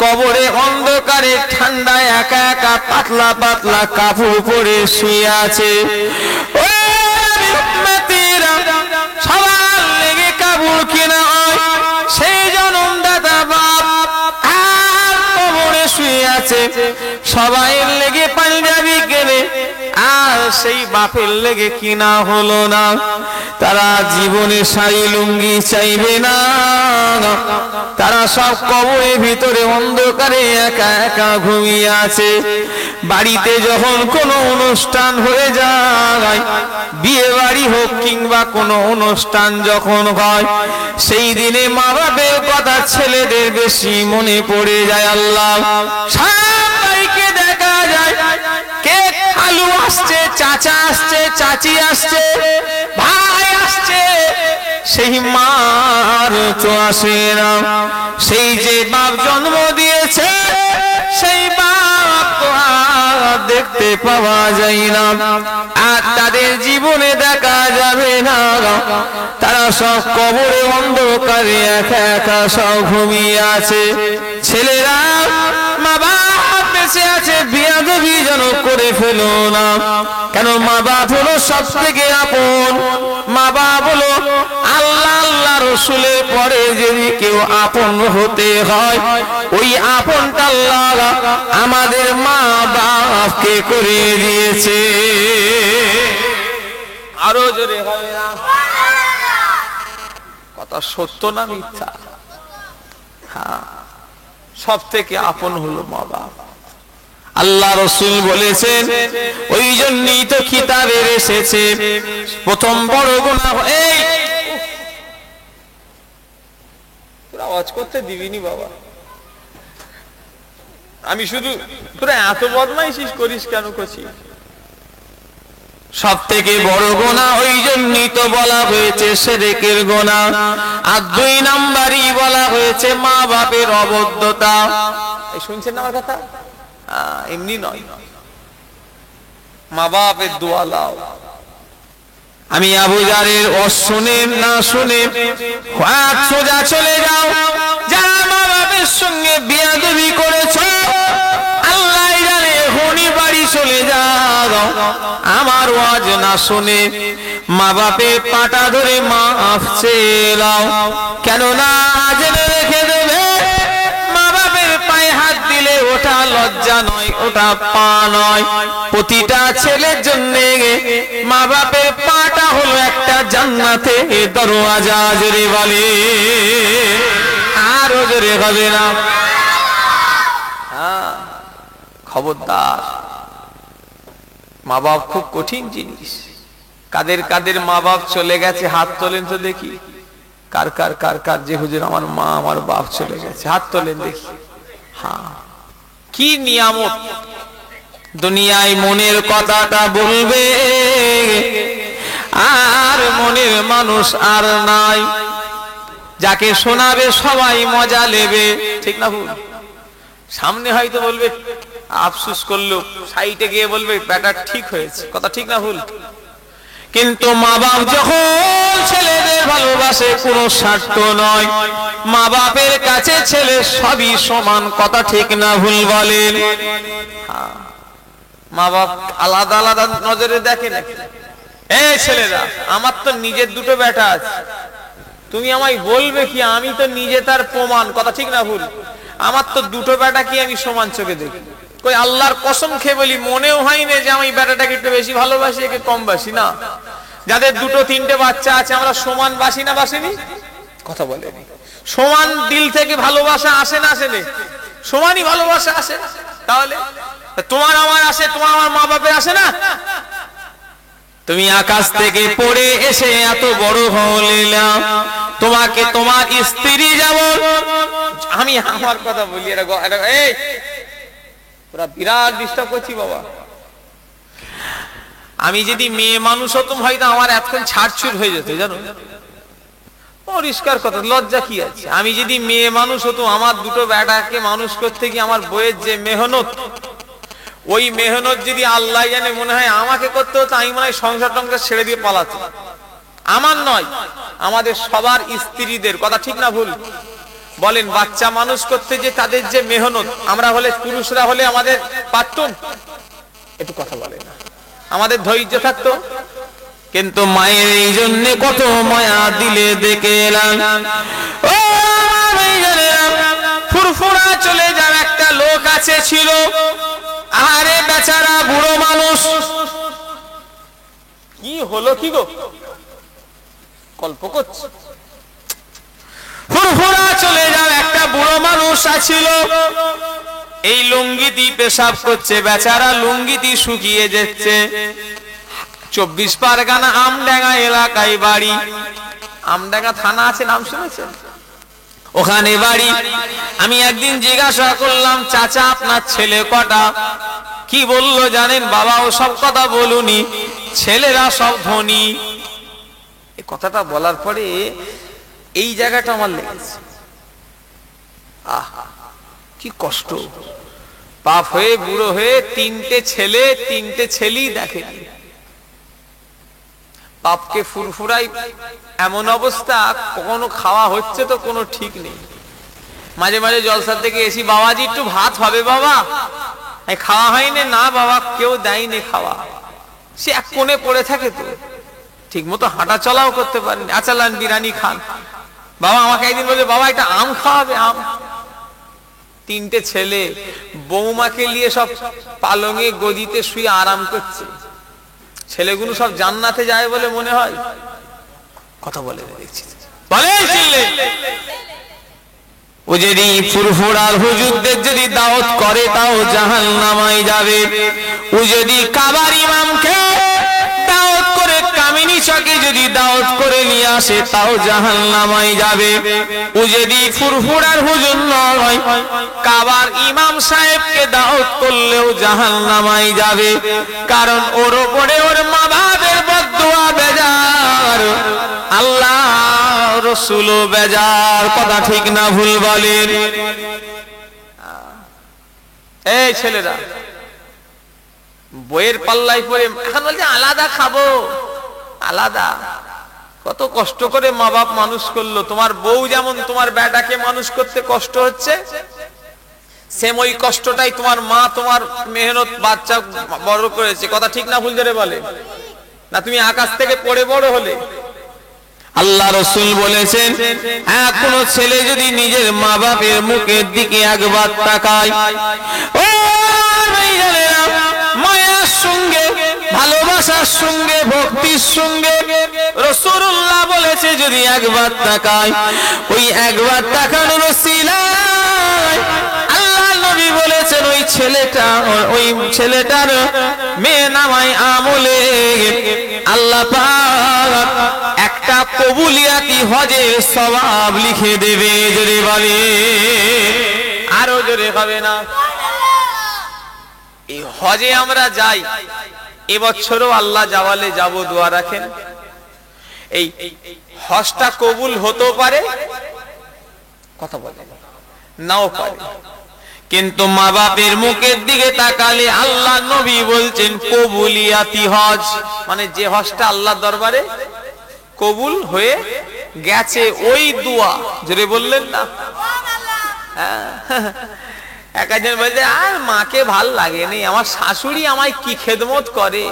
কবরে অন্ধকারে ঠান্ডায় একা একা পাতলা পাতলা কাপড় পরে শুয়ে আছে। সবার লেগে কাপড় কেনা হয়, সেই জনমদাতা বাপ আর কবরে শুয়ে আছে। সবাই লেগে পাঞ্জাবি কেনে, আর সেই বাপের লেগে কিনা হলো না। তারা জীবনে শাড়ি লুঙ্গি চাইবে না, তারা সব কবরের ভিতরে অন্ধকারে একা একা ঘুমিয়ে আছে। বাড়িতে যখন কোনো অনুষ্ঠান হয়ে যায়, বিয়ে বাড়ি হোক কিংবা কোনো অনুষ্ঠান যখন হয়, সেই দিনে মা বাপের কথা ছেলেদের বেশি মনে পড়ে যায়। আল্লাহ, সবাইকে দেখা যায়, কে আলু আসছে, চাচা আসছে, চাচি আসছে, ভাই আসছে, সেই মার তো আসে না। সেই যে বাপ জন্ম দিয়েছে, সেই বাপ তো আর দেখতে পাওয়া যায় না, আর তাদের জীবনে দেখা যাবে না। তারা সব কবরে অন্ধকারে একা একা সব ঘুমিয়ে আছে। ছেলেরা মা বাপ বেঁচে আছে, বিয়াদবি যেন করে ফেলো না। কেন? মা বাপ হলো সব থেকে আপন। মা বাপ হলো আল্লাহ আল্লাহ রসুলের পরে যদি কেউ আপন হতে হয়, ওই আপনটা আল্লাহ আমাদের মা বাপকে করে দিয়েছে। আরো জোরে হবে না? কথা সত্য না মিথ্যা? হ্যাঁ, সব থেকে আপন হলো মা বাপ। আল্লাহ রসুল বলেছেন, ওই জন্যই তো কিতাবের এসেছে প্রথম বড় গুনাহ। এই তোরা ওয়াজ করতে দিবিনি বাবা, আমি শুধু তোরা এত বদমাইশি করিস কেন করছিস? সব থেকে বড় গুনাহ, ওই জন্যই তো বলা হয়েছে শিরকের গুনাহ। আর 2 নাম্বারই বলা হয়েছে মা বাপের অবদ্ধতা। এই শুনছেন না আমার কথা? এমনি নয়, মা বাপের দোয়া লাও। আমি আবু জারের শুনে না শুনে হাত সোজা চলে যাও। যারা মা বাপের সঙ্গে বিয়াদবি করেছো, আল্লাহ জানে, এখনই বাড়ি চলে যাও। আমার ওয়াজ না শুনে মা বাপের পাটা ধরে মাফ চেয়ে নাও। কেননা জেনে রেখে দেবে, মা বাপের পায়ে হাত দিলে ওটা লজ্জা নয়, ওটা পা নয়। প্রতিটা ছেলের জন্য মা বাপের পাটা হলো একটা জান্নাতে দরওয়াজা। জোরে বলে, আরো জোরে হবে না? খবরদার, মা বাপ খুব কঠিন জিনিস। কাদের কাদের মা বাপ চলে গেছে হাত তোলেন তো দেখি। কার কার কার কার যে হুজুর আমার মা আমার বাপ চলে গেছে, হাত তোলেন দেখি। হ্যাঁ, কি নিয়ামত। দুনিয়ায় মনের কথাটা বলবে আর মনের মানুষ আর নাই। যাকে শোনাবে সবাই মজা নেবে, ঠিক না ভুল? সামনে হয়তো বলবে আফসোস করলো, সাইডে গিয়ে বলবে ব্যাটা ঠিক হয়েছে, কথা ঠিক না ভুল? কিন্তু মা বাপ যখন ছেলেদের ভালোবাসে, কোনো স্বার্থ নয়। মা বাপের কাছে ছেলে সবই সমান, কথা ঠিক না ভুল বলেন? মা বাপ আলাদা আলাদা নজরে দেখে না। এই ছেলেরা, আমার তো নিজের দুটো বেটা আছে, তুমি আমায় বলবে কি? আমি তো নিজে তার প্রমাণ, কথা ঠিক না ভুল? আমার তো দুটো বেটা কি আমি সমান চোখে দেখি? কই আল্লাহর কসম খেয়ে বলি, মনেও হয় না যে আমি বেটাটাকে একটু বেশি ভালোবাসি, একে কম বাসি না। যাদের দুটো তিনটে বাচ্চা আছে, আমরা সমান বাসি না বাসিনি? কথা বলেনি। সমান দিল থেকে ভালোবাসা আসে না আসে না? সমানই ভালোবাসা আসে। তাহলে তোমার আমার আসে, তোমার আমার মা বাপের আসে না? তুমি আকাশ থেকে পড়ে এসে এত বড় হলে না, তোমাকে তোমার স্ত্রী যেমন, আমি আমার কথা বলি, এই তোরা বিরাট ডিস্টার্ব করছি বাবা। আমি যদি মেয়ে মানুষ হতাম হয়তো আমার এতক্ষণ ছাড়ছুট হয়ে যেত, জানো? পরিষ্কার কথা, লজ্জা কি আছে? আমি যদি মেয়ে মানুষ হতাম, আমার দুটো বেটাকে মানুষ করতে গিয়ে আমার বইয়ের যে মেহনত, ওই মেহনত যদি আল্লাহ জানে মনে হয় আমাকে করতে হতো, আমি মনে হয় সংসার টংসার ছেড়ে দিয়ে পালাতাম। আমার নয়, আমাদের সবার স্ত্রীদের, কথা ঠিক না ভুল বলেন? বাচ্চা মানুষ করতে যে তাদের যে মেহনত, আমরা হলে পুরুষরা হলে আমাদের পারতুম? একটু কথা বলে না, আমাদের ধৈর্য থাকতো? কিন্তু মায়ের এই জন্য কত মায়া দিলে দেখে এলাম। ও ফুরফুরা চলে যাওয়া একটা লোক আছে ছিল, আরে বেচারা বুড়ো মানুষ। কি হলো কি গো, গল্প করছে? ফুরফুরা চলে যাওয়া একটা বুড়ো মানুষ আছিল, এই লুঙ্গিটি পেশাব করছে, বেচারা লুঙ্গিটি শুকিয়ে যাচ্ছে। 24 পরগনা আমডাঙ্গা এলাকায় বাড়ি। আমডাঙ্গা থানা আছে, নাম শুনেছেন? ওখানে বাড়ি। আমি একদিন জিজ্ঞাসা করলাম, চাচা আপনার ছেলে কটা? কি বলল জানেন? বাবা ও সব কথা বলুনি, ছেলেরা সব ধনী। এই কথাটা বলার পরে এই জায়গাটা আমার লেগেছে। আহা কি কষ্ট! বাপ হয়ে বুড়ো হয়ে তিনটে ছেলে, তিনটে ছেলেই দেখেনি। বাপকে ফুরফুরাই এমন অবস্থা, কখনো খাওয়া হচ্ছে তো কোনো ঠিক নেই। মাঝে মাঝে জলসার থেকে এসি, বাবাজি একটু ভাত হবে বাবা? খাওয়া হয়নি না বাবা, কেউ দেয়নি খাওয়া। সে এক কোণে পড়ে থাকে, তো ঠিক মতো হাঁটা চলাও করতে পারেনি। আচ্ছা লান বিরিয়ানি খান। বাবা আমাকে একদিন বলে, বাবা একটা আম খাওয়াবে? আম? তিনটে ছেলে বৌমাকে নিয়ে সব পালঙে গদিতে শুয়ে আরাম করছে। ছেলেগুলো সব জান্নাতে যায় বলে মনে হয়? কথা বলে দেখছি, ও যদি ফুরফুরার হুজুরদের যদি দাওয়াত করে তাও জাহান্নামায় যাবে। ও যদি কাবার ইমামকে দাওয়াত করে কামিনী চকে যদি দাওয়াত করে নিয়ে আসে তাও জাহান্নামায় যাবে। ও যদি ফুরফুরার হুজুর নয়, কাবার ইমাম সাহেবকে দাওয়াত করলেও জাহান্নামায় যাবে। কারণ ওর উপরে ওর মা বাবার বদদুয়া বেজার, আল্লাহ রাসূলও বেজার, কথা ঠিক না ভুল বলেন? এই ছেলেরা বইয়ের পাল্লাই পড়ে এখন বলছে আলাদা খাবো, আলাদা। কত কষ্ট করে মা বাপ মানুষ করলো। তোমার বউ যেমন তোমার বেটাকে মানুষ করতে কষ্ট হচ্ছে, সেম ওই কষ্টটাই তোমার মা তোমার মেহনত বাচ্চা বড় করেছে, কথা ঠিক না ভুল ধরে বলে না? তুমি আকাশ থেকে পড়ে বড় হলে। আল্লাহ রাসূল বলেছেন, কোন ছেলে যদি নিজের মা বাপের মুখের দিকে একবার তাকায়, ও ভালোবাসার সঙ্গে ভক্তির সঙ্গে রাসূলুল্লাহ বলেছে যদি একবার তাকায়, ওই একবার তাকানোর ওসিলায় আল্লাহ নবী বলেছেন ওই ছেলেটার মেয়ে নামায় আমলে আল্লাহ পাক একটা কবুলিয়াতি হজের সওয়াব লিখে দেবে। জোরে বলে, আরো জোরে হবে না? এই হজে আমরা যাই, এবছরও আল্লাহ যাওয়ালে যাব, দোয়া রাখেন। এই হজটা কবুল হতেও পারে, কথা বলে নাও পারে, কিন্তু মা বাপের মুখের দিকে তাকালে আল্লাহ নবী বলছেন কবুলিয়াতি হজ, মানে যে হজটা আল্লাহ দরবারে কবুল হয়ে গেছে ওই দোয়া। জোরে বললেন না? একজন বলছে আর মাকে ভাল লাগেনি, আমার শাশুড়ি আমায় কি খেদমত করে।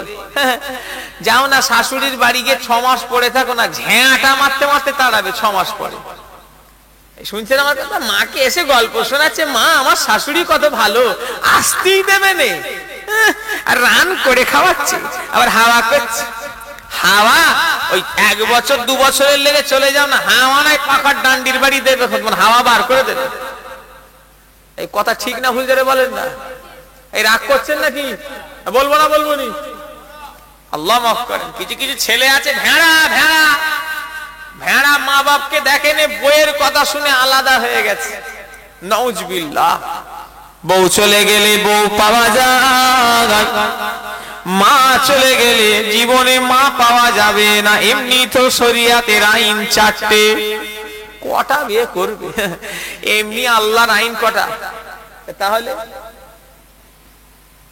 যাও না শাশুড়ির বাড়ি গিয়ে 6 মাস পড়ে থাকো না, ঝ্যাঁটা মারতে মারতে তাড়াবে 6 মাস পরে। শুনছেন আমার কথা? মাকে এসে গল্প শোনাচ্ছে, মা আমার শাশুড়ি কত ভালো, আসতেই দেবে নে, আর রান করে খাওয়াচ্ছে, আবার হাওয়া করছে। হাওয়া ওই 1 বছর 2 বছরের লেগে চলে যাও না, হাওয়া নাই পাকার ডান্ডির বাড়ি দেবে, হাওয়া বার করে দেবে। এই কথা ঠিক না ভুল জোরে বলেন না? এই রাগ করছেন নাকি? বলবো না বলবো নি? আল্লাহ মাফ করেন। কিছু কিছু ছেলে আছে ভেড়া ভেড়া ভেড়া, মা বাপকে দেখেন বইয়ের কথা শুনে আলাদা হয়ে গেছে। নাউজুবিল্লাহ। বউ চলে গেলে বউ পাওয়া যায়, মা চলে গেলে জীবনে মা পাওয়া যাবে না। এমনি তো শরিয়াতের আইন 4টে, কটা বিয়ে করবে? এমনি আল্লাহর আইন কটা? তাহলে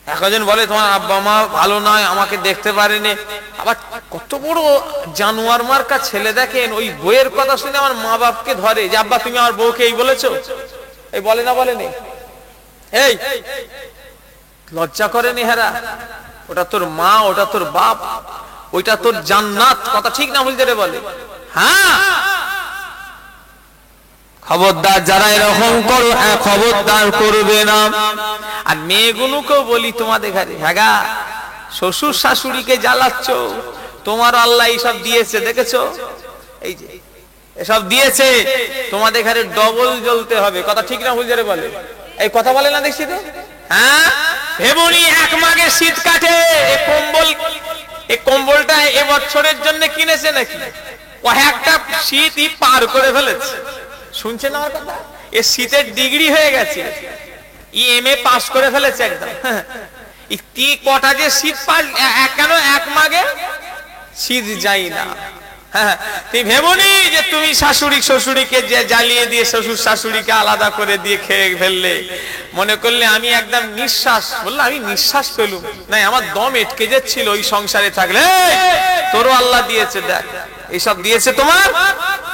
একজন বলে তোমার আব্বা মা ভালো নয়, আমাকে দেখতে পারেনি। আবার কত বড় জানোয়ার মার্কা ছেলে দেখেন, ওই বইয়ের কথা শুনে আমার মা বাপকে ধরে যে আব্বা তুমি আমার বউকে এই বলেছো, এই বলে না বলেনি? এই লজ্জা করেনি হেরা? ওটা তোর মা, ওটা তোর বাপ, ওইটা তোর জান্নাত। কথা ঠিক না বলতে বলে? হ্যাঁ, খবরদার যারা এরকম করো, খবরদার করবে না। আর মেয়েগুলোকেও বলি তোমাদের ঘরে, হ্যাঁ শ্বশুর শাশুড়িকে জ্বালাচ্ছ, তোমার আল্লাহ এইসব দিয়েছে, দেখেছো? এই যে এসব দিয়েছে, তোমাদের ঘরে ডবল জ্বলতে হবে। কথা ঠিক না ভুল যারে বলে? এই কথা বলে না দেখছি তো? হ্যাঁ, ভেবনি এক মাঘে শীত কাটে, এই কম্বলটা এবছরের জন্য কিনেছে নাকি? কয়েকটা শীতই পার করে ফেলেছে। শুনছেন আমার কথা? এ শীতের ডিগ্রি হয়ে গেছে, এমএ পাস করে ফেলেছে একদম। কি কটা যে শীত পাল, কেন এক মাঘে শীত যাই না। তুমি ভেবনি যে তুমি শাশুড়ি শ্বশুরিকে জ্বালিয়ে দিয়ে শ্বশুর শাশুড়িকে আলাদা করে দিয়ে খেয়ে ফেললে, মনে করলে আমি একদম নিঃশ্বাস, বললো আমি নিঃশ্বাস পেলুম না, আমার দম এটকে যাচ্ছিল ওই সংসারে থাকলে। তোরও আল্লাহ দিয়েছে, দেখ এইসব দিয়েছে তোমার,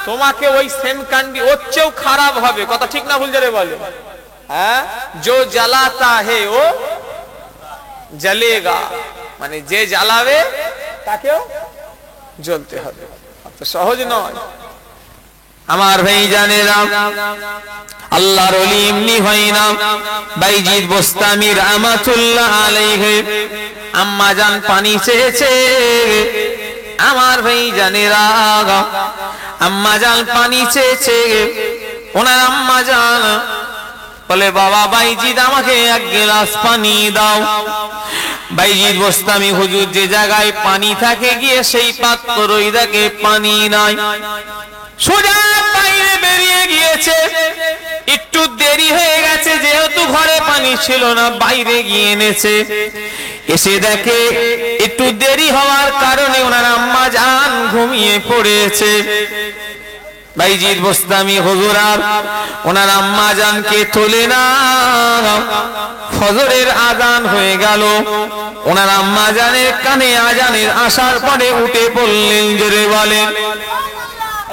তোমাকে ওই সেম কান্ডি ওর চেয়েও খারাপ হবে। কথা ঠিক না ভুল যারে বলে? হ্যাঁ, जो जलाता है वो जलेगा, মানে যে জ্বালাবে তাকেও জ্বলতে হবে। তো সহজ নয় আমার ভাই জানেরা। আল্লাহর ওলি এমনি হয় না। বাইজিদ বোস্তামি রাহমাতুল্লাহ আলাইহি আম্মা জান পানি চেয়েছে, আমার ভাই জানেরা, আম্মা জান পানি চেয়েছে। ওনার আম্মা জান বলে বাবা বাইজিদ আমাকে 1 গ্লাস পানি দাও। বাইজিদ বোস্তামি হুজুর যে জায়গায় পানি থাকে গিয়ে সেই পাত্রই দেখে পানি নাই, সোজা বাইরে বেরিয়ে গিয়েছে। একটু দেরি হয়ে গেছে, যেহেতু ঘরে পানি ছিল না বাইরে গিয়ে এনেছে। এসে দেখে একটু দেরি হওয়ার কারণে ওনার আম্মা জান ঘুমিয়ে পড়েছে। বাইজিদ বোস্তামি হুজুর আর ওনার আম্মা জানকে তোলে না। ফজরের আজান হয়ে গেল, ওনার আম্মা জানের কানে আজানের আসার পরে উঠে পড়লেন। জোরে বলেন,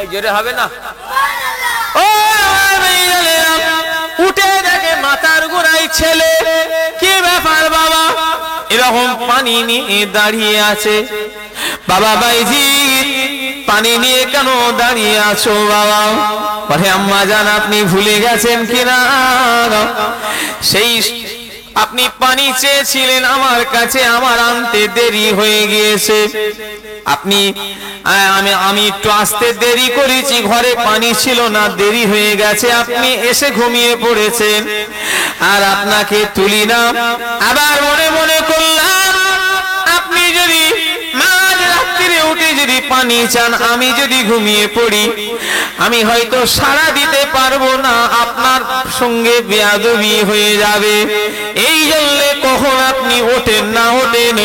এই জোরে হবে না? ও উঠে দেখে মাথার গোড়ায় ছেলে। কি ব্যাপার বাবা, এরকম পানি নিয়ে দাঁড়িয়ে আছে? বাবা বাইজিদ পানি নিয়ে কেন দাঁড়িয়ে আছো বাবা? বলে আম্মা জান আপনি ভুলে গেছেন কিনা, সেই আপনি পানি চেয়েছিলেন আমার কাছে, আমার আনতে দেরি হয়ে গিয়েছে, আমি একটু আসতে দেরি করেছি, ঘরে পানি ছিল না, দেরি হয়ে গেছে, আপনি এসে ঘুমিয়ে পড়েছেন, আর আপনাকে তুলি না। আবার মনে মনে করলাম আপনি যদি মাঝ রাত্রিরে উঠে যদি পানি চান, আমি যদি ঘুমিয়ে পড়ি, আমি হয়তো সাড়া দিতে পারবো না, আপনার সঙ্গে বেয়াদবি হয়ে যাবে। এই জন্য কখন আপনি ওঠেন না ওঠেন,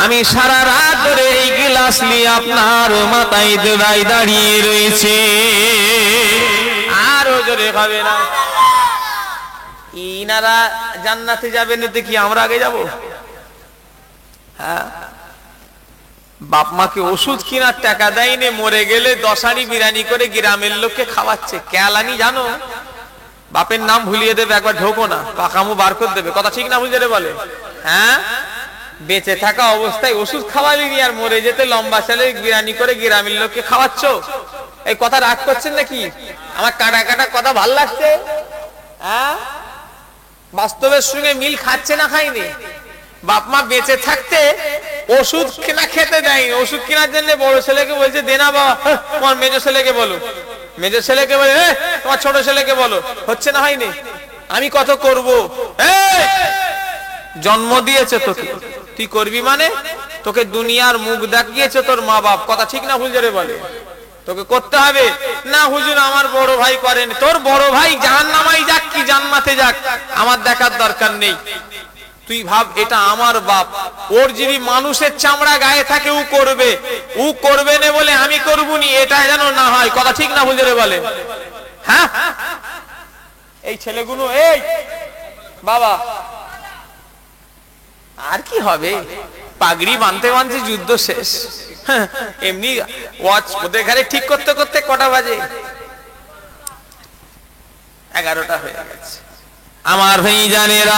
আমি সারা রাত ধরে এই গ্লাস নিয়ে আপনার মাথায় দাঁড়িয়ে রয়েছে। আরো জোরে হবে না। ইনারা জান্নাতে যাবেন, এতে কি আমরা আগে যাব? হ্যাঁ, বাপ মাকে ওষুধ কেনার টাকা দেয়নি, মরে গেলে 10 আনি বিরিয়ানি করে গ্রামের লোককে খাওয়াচ্ছে। কেলানি জানো? বাপের নাম ভুলিয়ে দেবে, একবার ঢোকো না, পাকামু বার করে দেবে। কথা ঠিক না বুঝে বলে? হ্যাঁ, বেঁচে থাকা অবস্থায় ওষুধ খাওয়ালি নি, আর মরে যেতে লম্বা চালে বিরিয়ানি করে গ্রামের লোককে খাওয়াচ্ছ। এই কথা রাগ করছেন নাকি? আমার কাটা কাটা কথা ভাল লাগছে? হ্যাঁ, বাস্তবের সঙ্গে মিল খাচ্ছে না খাইনি? বাপ মা বেঁচে থাকতে ওষুধ কেনা খেতে দেয়, ওষুধ কেনার জন্য বড় ছেলেকে বলছে দে না বাবা, তোমার মেজ ছেলেকে বলো, মেজ ছেলেকে বলে তোমার ছোট ছেলেকে বলো। হচ্ছে না, হয়নি? আমি কত করব? জন্ম দিয়েছে তোকে, তুই করবি মানে? তোকে দুনিয়ার মুখ দেখিয়েছে তোর মা বাপ। কথা ঠিক না ভুল জোরে বলে? তোকে করতে হবে না। হুজুর আমার বড় ভাই করেন, তোর বড় ভাই জাহান্নামায় যাক কি জান্নাতে যাক, আমার দেখার দরকার নেই। তুই ভাব, এটা আমার বাপ, ওর যদি মানুষের চামড়া গায়ে থাকে ও করবে না বলে আমি করবুনি, এটা যেন না হয়। কথা ঠিক না বুঝে বলে? হ্যাঁ, এই ছেলেগুলো, এই বাবা আর কি হবে, পাগড়ি বাঁধতে বাঁধতে যুদ্ধ শেষ। এমনি ওয়াচ ওদের ঘরে ঠিক করতে করতে কটা বাজে? 11টা হয়ে গেছে। আমার ভাই জানেরা,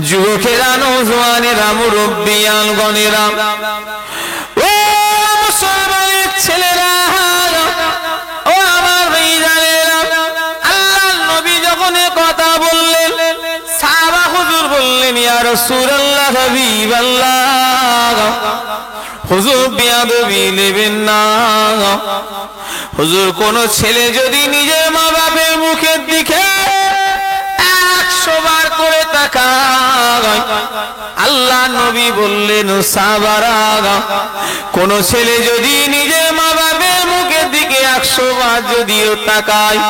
যুবকেরা, নওজোয়ানেরা, মুরব্বিয়ান গণেরা, ও মুসলমানের ছেলেরা, ও আমার ভাই জানেরা, আল্লাহর নবী যখন কথা বললেন, সাহাবা হুজুর বললেন ইয়া রাসূলুল্লাহ, হাবিবাল্লাহ, হুজুর বেয়াদবি নেবেন না। হুজুর, কোন ছেলে যদি নিজের মা বাপের মুখের দিকে 100 বার করে তাকায়, আল্লাহ নবী বললেন সাহাবারা, কোন ছেলে যদি নিজের মা বাপের মুখের দিকে 100 বার যদিও তাকায়,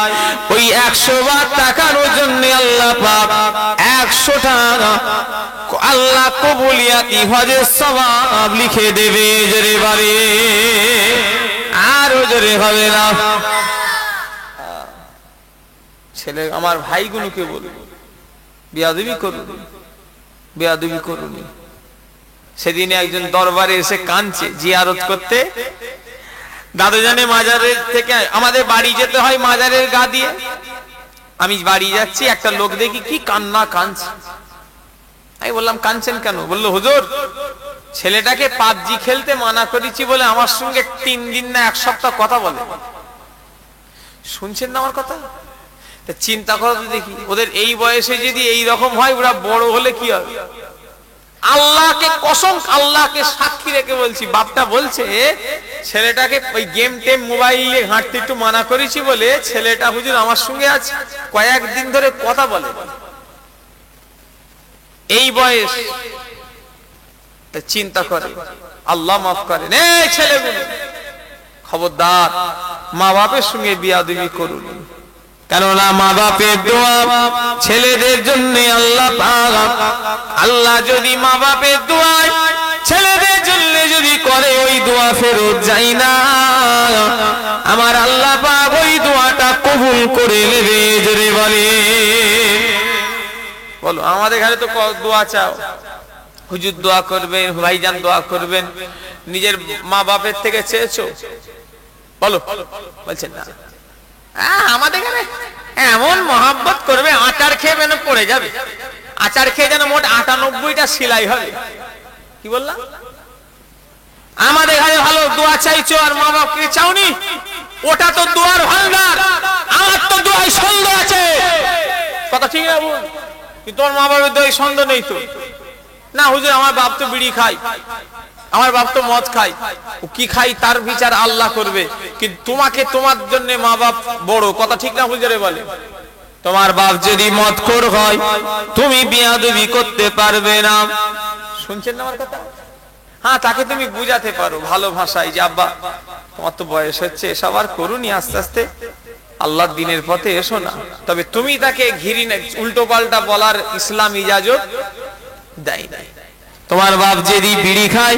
ওই 100 বার তাকানোর জন্য আল্লাহ পাক 100টা আল্লাহ কবুলিয়াতি হজের সওয়াব লিখে দেবে। জোরে বলে, আরো জোরে হবে না। ছেলে আমার ভাইগুলোকে বলবো, বেয়াদবি করুন, বেয়াদবি করুন। সেদিনে একজন দরবারে এসে কাঁদছে জিয়ারত করতে। দাদুজানে মাজারের থেকে আমাদের বাড়ি যেতে হয় মাজারের গা দিয়ে। আমি বাড়ি যাচ্ছি, একটা লোক দেখি কি কান্না কাঁদছে। আমি বললাম কাঁদছেন কেন? বললো হুজুর, ছেলেটাকে পাবজি খেলতে মানা করেছি বলে আমার সঙ্গে 3 দিন না 1 সপ্তাহ কথা বলে। শুনছেন না আমার কথা? চিন্তা করো তো দেখি, ওদের এই বয়সে যদি এই রকম হয়, ওরা বড় হলে কি হবে? আল্লাহকে কসম, আল্লাহকে সাক্ষী রেখে বলছি, বাপটা বলছে ছেলেটাকে ওই গেম টেম মোবাইলে ঘাঁটতে একটু মানা করেছি বলে ছেলেটা হুজুর আমার সঙ্গে আজ কয়েকদিন ধরে কথা বলে। এই বয়স চিন্তা করে, আল্লাহ মাফ করেন। এই ছেলেগুলো খবরদার, মা বাপের সঙ্গে বিয়াদবি করুন, কেননা মা বাপের দোয়া ছেলেদের জন্য আল্লাহ পাক, আল্লাহ যদি মা বাপের দোয়া ছেলেদের জন্য যদি করে, ওই দোয়া ফেরত যায় না, আমার আল্লাহ পাক ওই দোয়াটা কবুল করে নেবে। জোরে বলে, বলো আমাদের ঘরে তো দোয়া চাও, হুজুর দোয়া করবেন, ভাইজান দোয়া করবেন, নিজের মা বাপের থেকে চেয়েছো? বলো, বলছেন না। আমাদের এখানে এমন মহাব্বত করবে, আচার খেয়ে যেন পড়ে যাবে, আচার খেয়ে যেন মোট 98টা সেলাই হবে। কি বললাম? আমাদের এখানে ভালো দোয়া চাইছো আর মা বাপকে চাওনি, ওটা তো দোয়ার ভান্ডার, আমার তো দোয়ায় সন্দেহ আছে। কথা ঠিক না? কিন্তু তোমার মা বাবার তো এই সন্দেহ নেই তো, না হুজুর আমার বাপ তো বিড়ি খায়, আমার বাপ তো মদ খায়, ও কি খাই তার বিচার আল্লাহ করবে, কিন্তু তোমাকে তোমার জন্য মা বাপ বড়, কথা ঠিক না হুজুরে বলে? তোমার বাপ যদি মদখোর হয় তুমি বিয়াদবি করতে পারবে না। শুনছেন না আমার কথা? হ্যাঁ, তাকে তুমি বুঝাতে পারো ভালো ভাষায় যে আব্বা তোমার তো বয়স হচ্ছে, এসব আর করুনি, আস্তে আস্তে আল্লাহর দ্বীনের পথে এসো না। তবে তুমি তাকে ঘিরি না, উল্টো পাল্টা বলার ইসলাম ইজাজত দেয় না। তোমার বাপ যদি বিড়ি খায়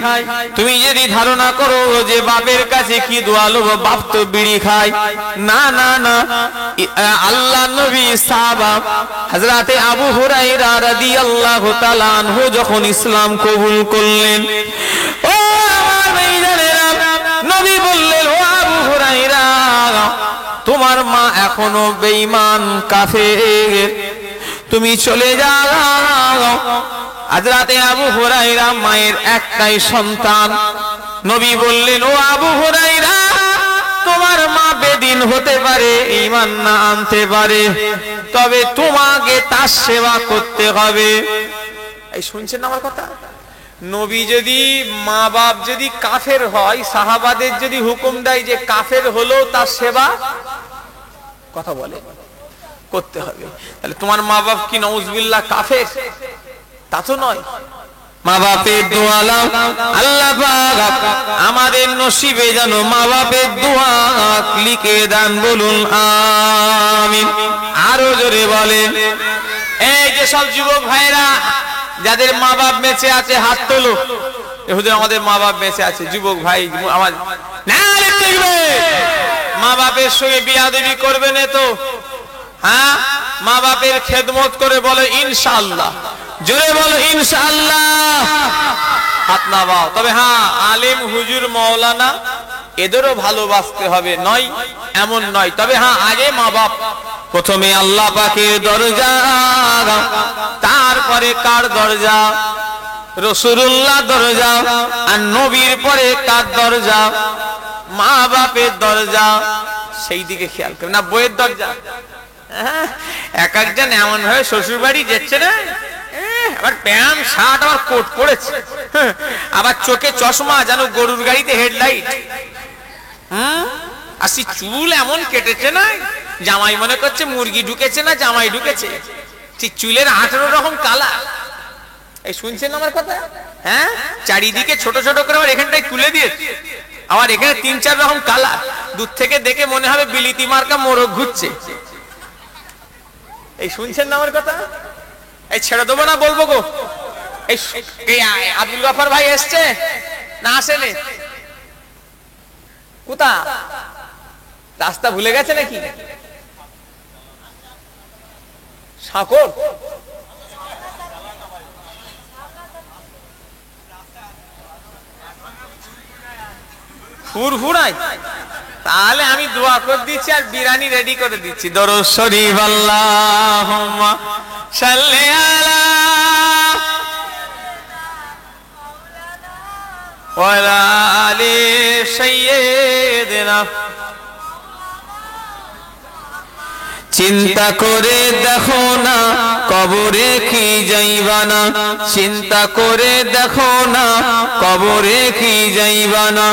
তুমি যদি ধারণা করো যে বাপের কাছে কি দোয়া লব, বাপ তো বিড়ি খায়, না না না, আল্লাহ নবী সাহাবা হযরতে আবু হুরায়রা রাদিয়াল্লাহু তাআলা আনহু যখন ইসলাম কবুল করলেন, ও আমার ভাইজানেরা, নবী বললেন ও আবু হুরায়রা তোমার মা এখনো বেঈমান কাফের, তুমি চলে যাও। হযরতে আবু হুরায়রা মায়ের একটাই সন্তান, নবী বললেন ও আবু হুরায়রা তোমার মা বেদিন হতে পারে, ঈমান না আনতে পারে, তবে তোমাকে তার সেবা করতে হবে। এই শুনছেন আমার কথা? নবী যদি মা বাপ যদি কাফের হয়, সাহাবাদের যদি হুকুম দেয় যে কাফের হলো তার সেবা কথা বলে করতে হবে, তাহলে তোমার মা বাপ কি নাউজুবিল্লাহ কাফের? তা তো নয়। মা বাপের দোয়া লাও, আল্লাহ পাক আমাদের নসিবে যেন মা বাপের দোয়া লিখে দেন, বলুন আমিন। আরো জোরে বলেন। এই যে সব যুবক ভাইরা যাদের মা বাপ বেঁচে আছে হাত তোলো। হুজুর আমাদের মা বাপ বেঁচে আছে, যুবক ভাই আমার মা বাপের সঙ্গে বিয়াদবি করবে না তো? হ্যাঁ, মা বাপের খেদমত করে বলে ইনশাআল্লাহ, জোরে বলো ইনশাআল্লাহ, হাত নামাও। তবে হ্যাঁ, আলেম হুজুর মাওলানা এদেরও ভালোবাসতে হবে, নয় এমন নয়, তবে হ্যাঁ আগে মা বাপ। প্রথমে আল্লাহ পাকের দরজা, তারপরে কার দরজা? রাসূলুল্লাহ দরজা, আর নবীর পরে কার দরজা? মা বাপের দরজা। সেই দিকে খেয়াল করবেন না, বইয়ের দরজা। এক একজন এমন ভাবে শ্বশুর বাড়ি যাচ্ছে না, আবার প্যান্ট শার্ট আবার কোট পরেছে, আবার চোখে চশমা, যেন গরুর গাড়িতে হেডলাইট, আর সে চুল এমন কেটেছে না, জামাই মনে করছে মুরগি ঢুকেছে না জামাই ঢুকেছে, চুলের 18 রকম কালার। এই শুনছেন আমার কথা? হ্যাঁ, চারিদিকে ছোট ছোট করে আবার এখানটায় তুলে দিয়েছে, আবার এখানে 3-4 রকম কালার, দূর থেকে দেখে মনে হবে বিলিতি মার্কা মোরগ ঘুরছে। এই শুনছেন না আমার কথা? এই ছেড়ে দেবো না, বলবো গো। এই আব্দুল গফর ভাই এসছে না আসেনি? কোথা? রাস্তা ভুলে গেছে নাকি? সাকর ফুরফুরাই, তাহলে আমি দোয়া করে দিচ্ছি আর বিরিয়ানি রেডি করে দিচ্ছি। দরুদ শরীফ আল্লাহুম্মা সাল্লি আলা ওয়া আলা আলি সাইয়্যিদিনা। চিন্তা করে দেখো না কবরে কি যাইবা না, চিন্তা করে দেখো না কবরে কি যাইবা না,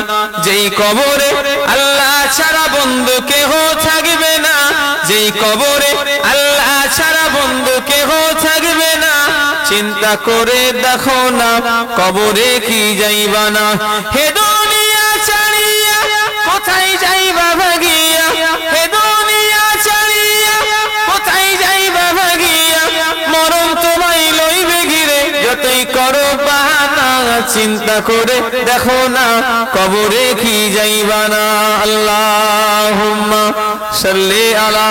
যেই কবরে আল্লাহ ছাড়া বন্ধু কেহ থাকবে না, যেই কবরে আল্লাহ ছাড়া বন্ধু কেহ থাকবে না, চিন্তা করে দেখো না কবরে কি যাইবা না। হে দুনিয়া ছাড়িয়া কোথায় যাইবা ভাগিয়া, হে দুনিয়া ছাড়িয়া কোথায় যাইবা ভাগিয়া, মরণ তোমায় লইবে ঘিরে যতই করো বাহানা, চিন্তা করে দেখো না কবরে কি যাইবা না। আল্লাহুম্মা সাল্লি আলা।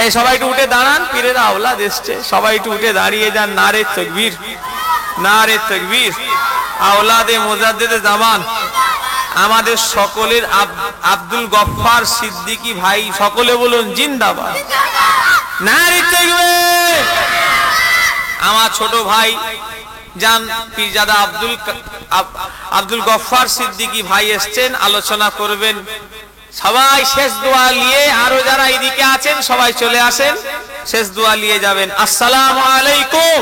এই সবাই একটু উঠে দাঁড়ান, পীরের আওলাদ এসছে, সবাই একটু উঠে দাঁড়িয়ে যান। নারে তাকবীর, নারে তাকবীর। আওলাদে মুজাদ্দিদে জামান আমাদের সকলের আব্দুল গফফার সিদ্দিকী ভাই, সকলে বলুন জিন্দাবাদ, নারে তাকবীর। আমার ছোট ভাই জান পীরজাদা আব্দুল গফফার সিদ্দিকী ভাই এসছেন, আলোচনা করবেন। সবাই শেষ দোয়া নিয়ে, আরো যারা এদিকে আছেন সবাই চলে আসেন, শেষ দোয়া নিয়ে যাবেন। আসসালামু আলাইকুম।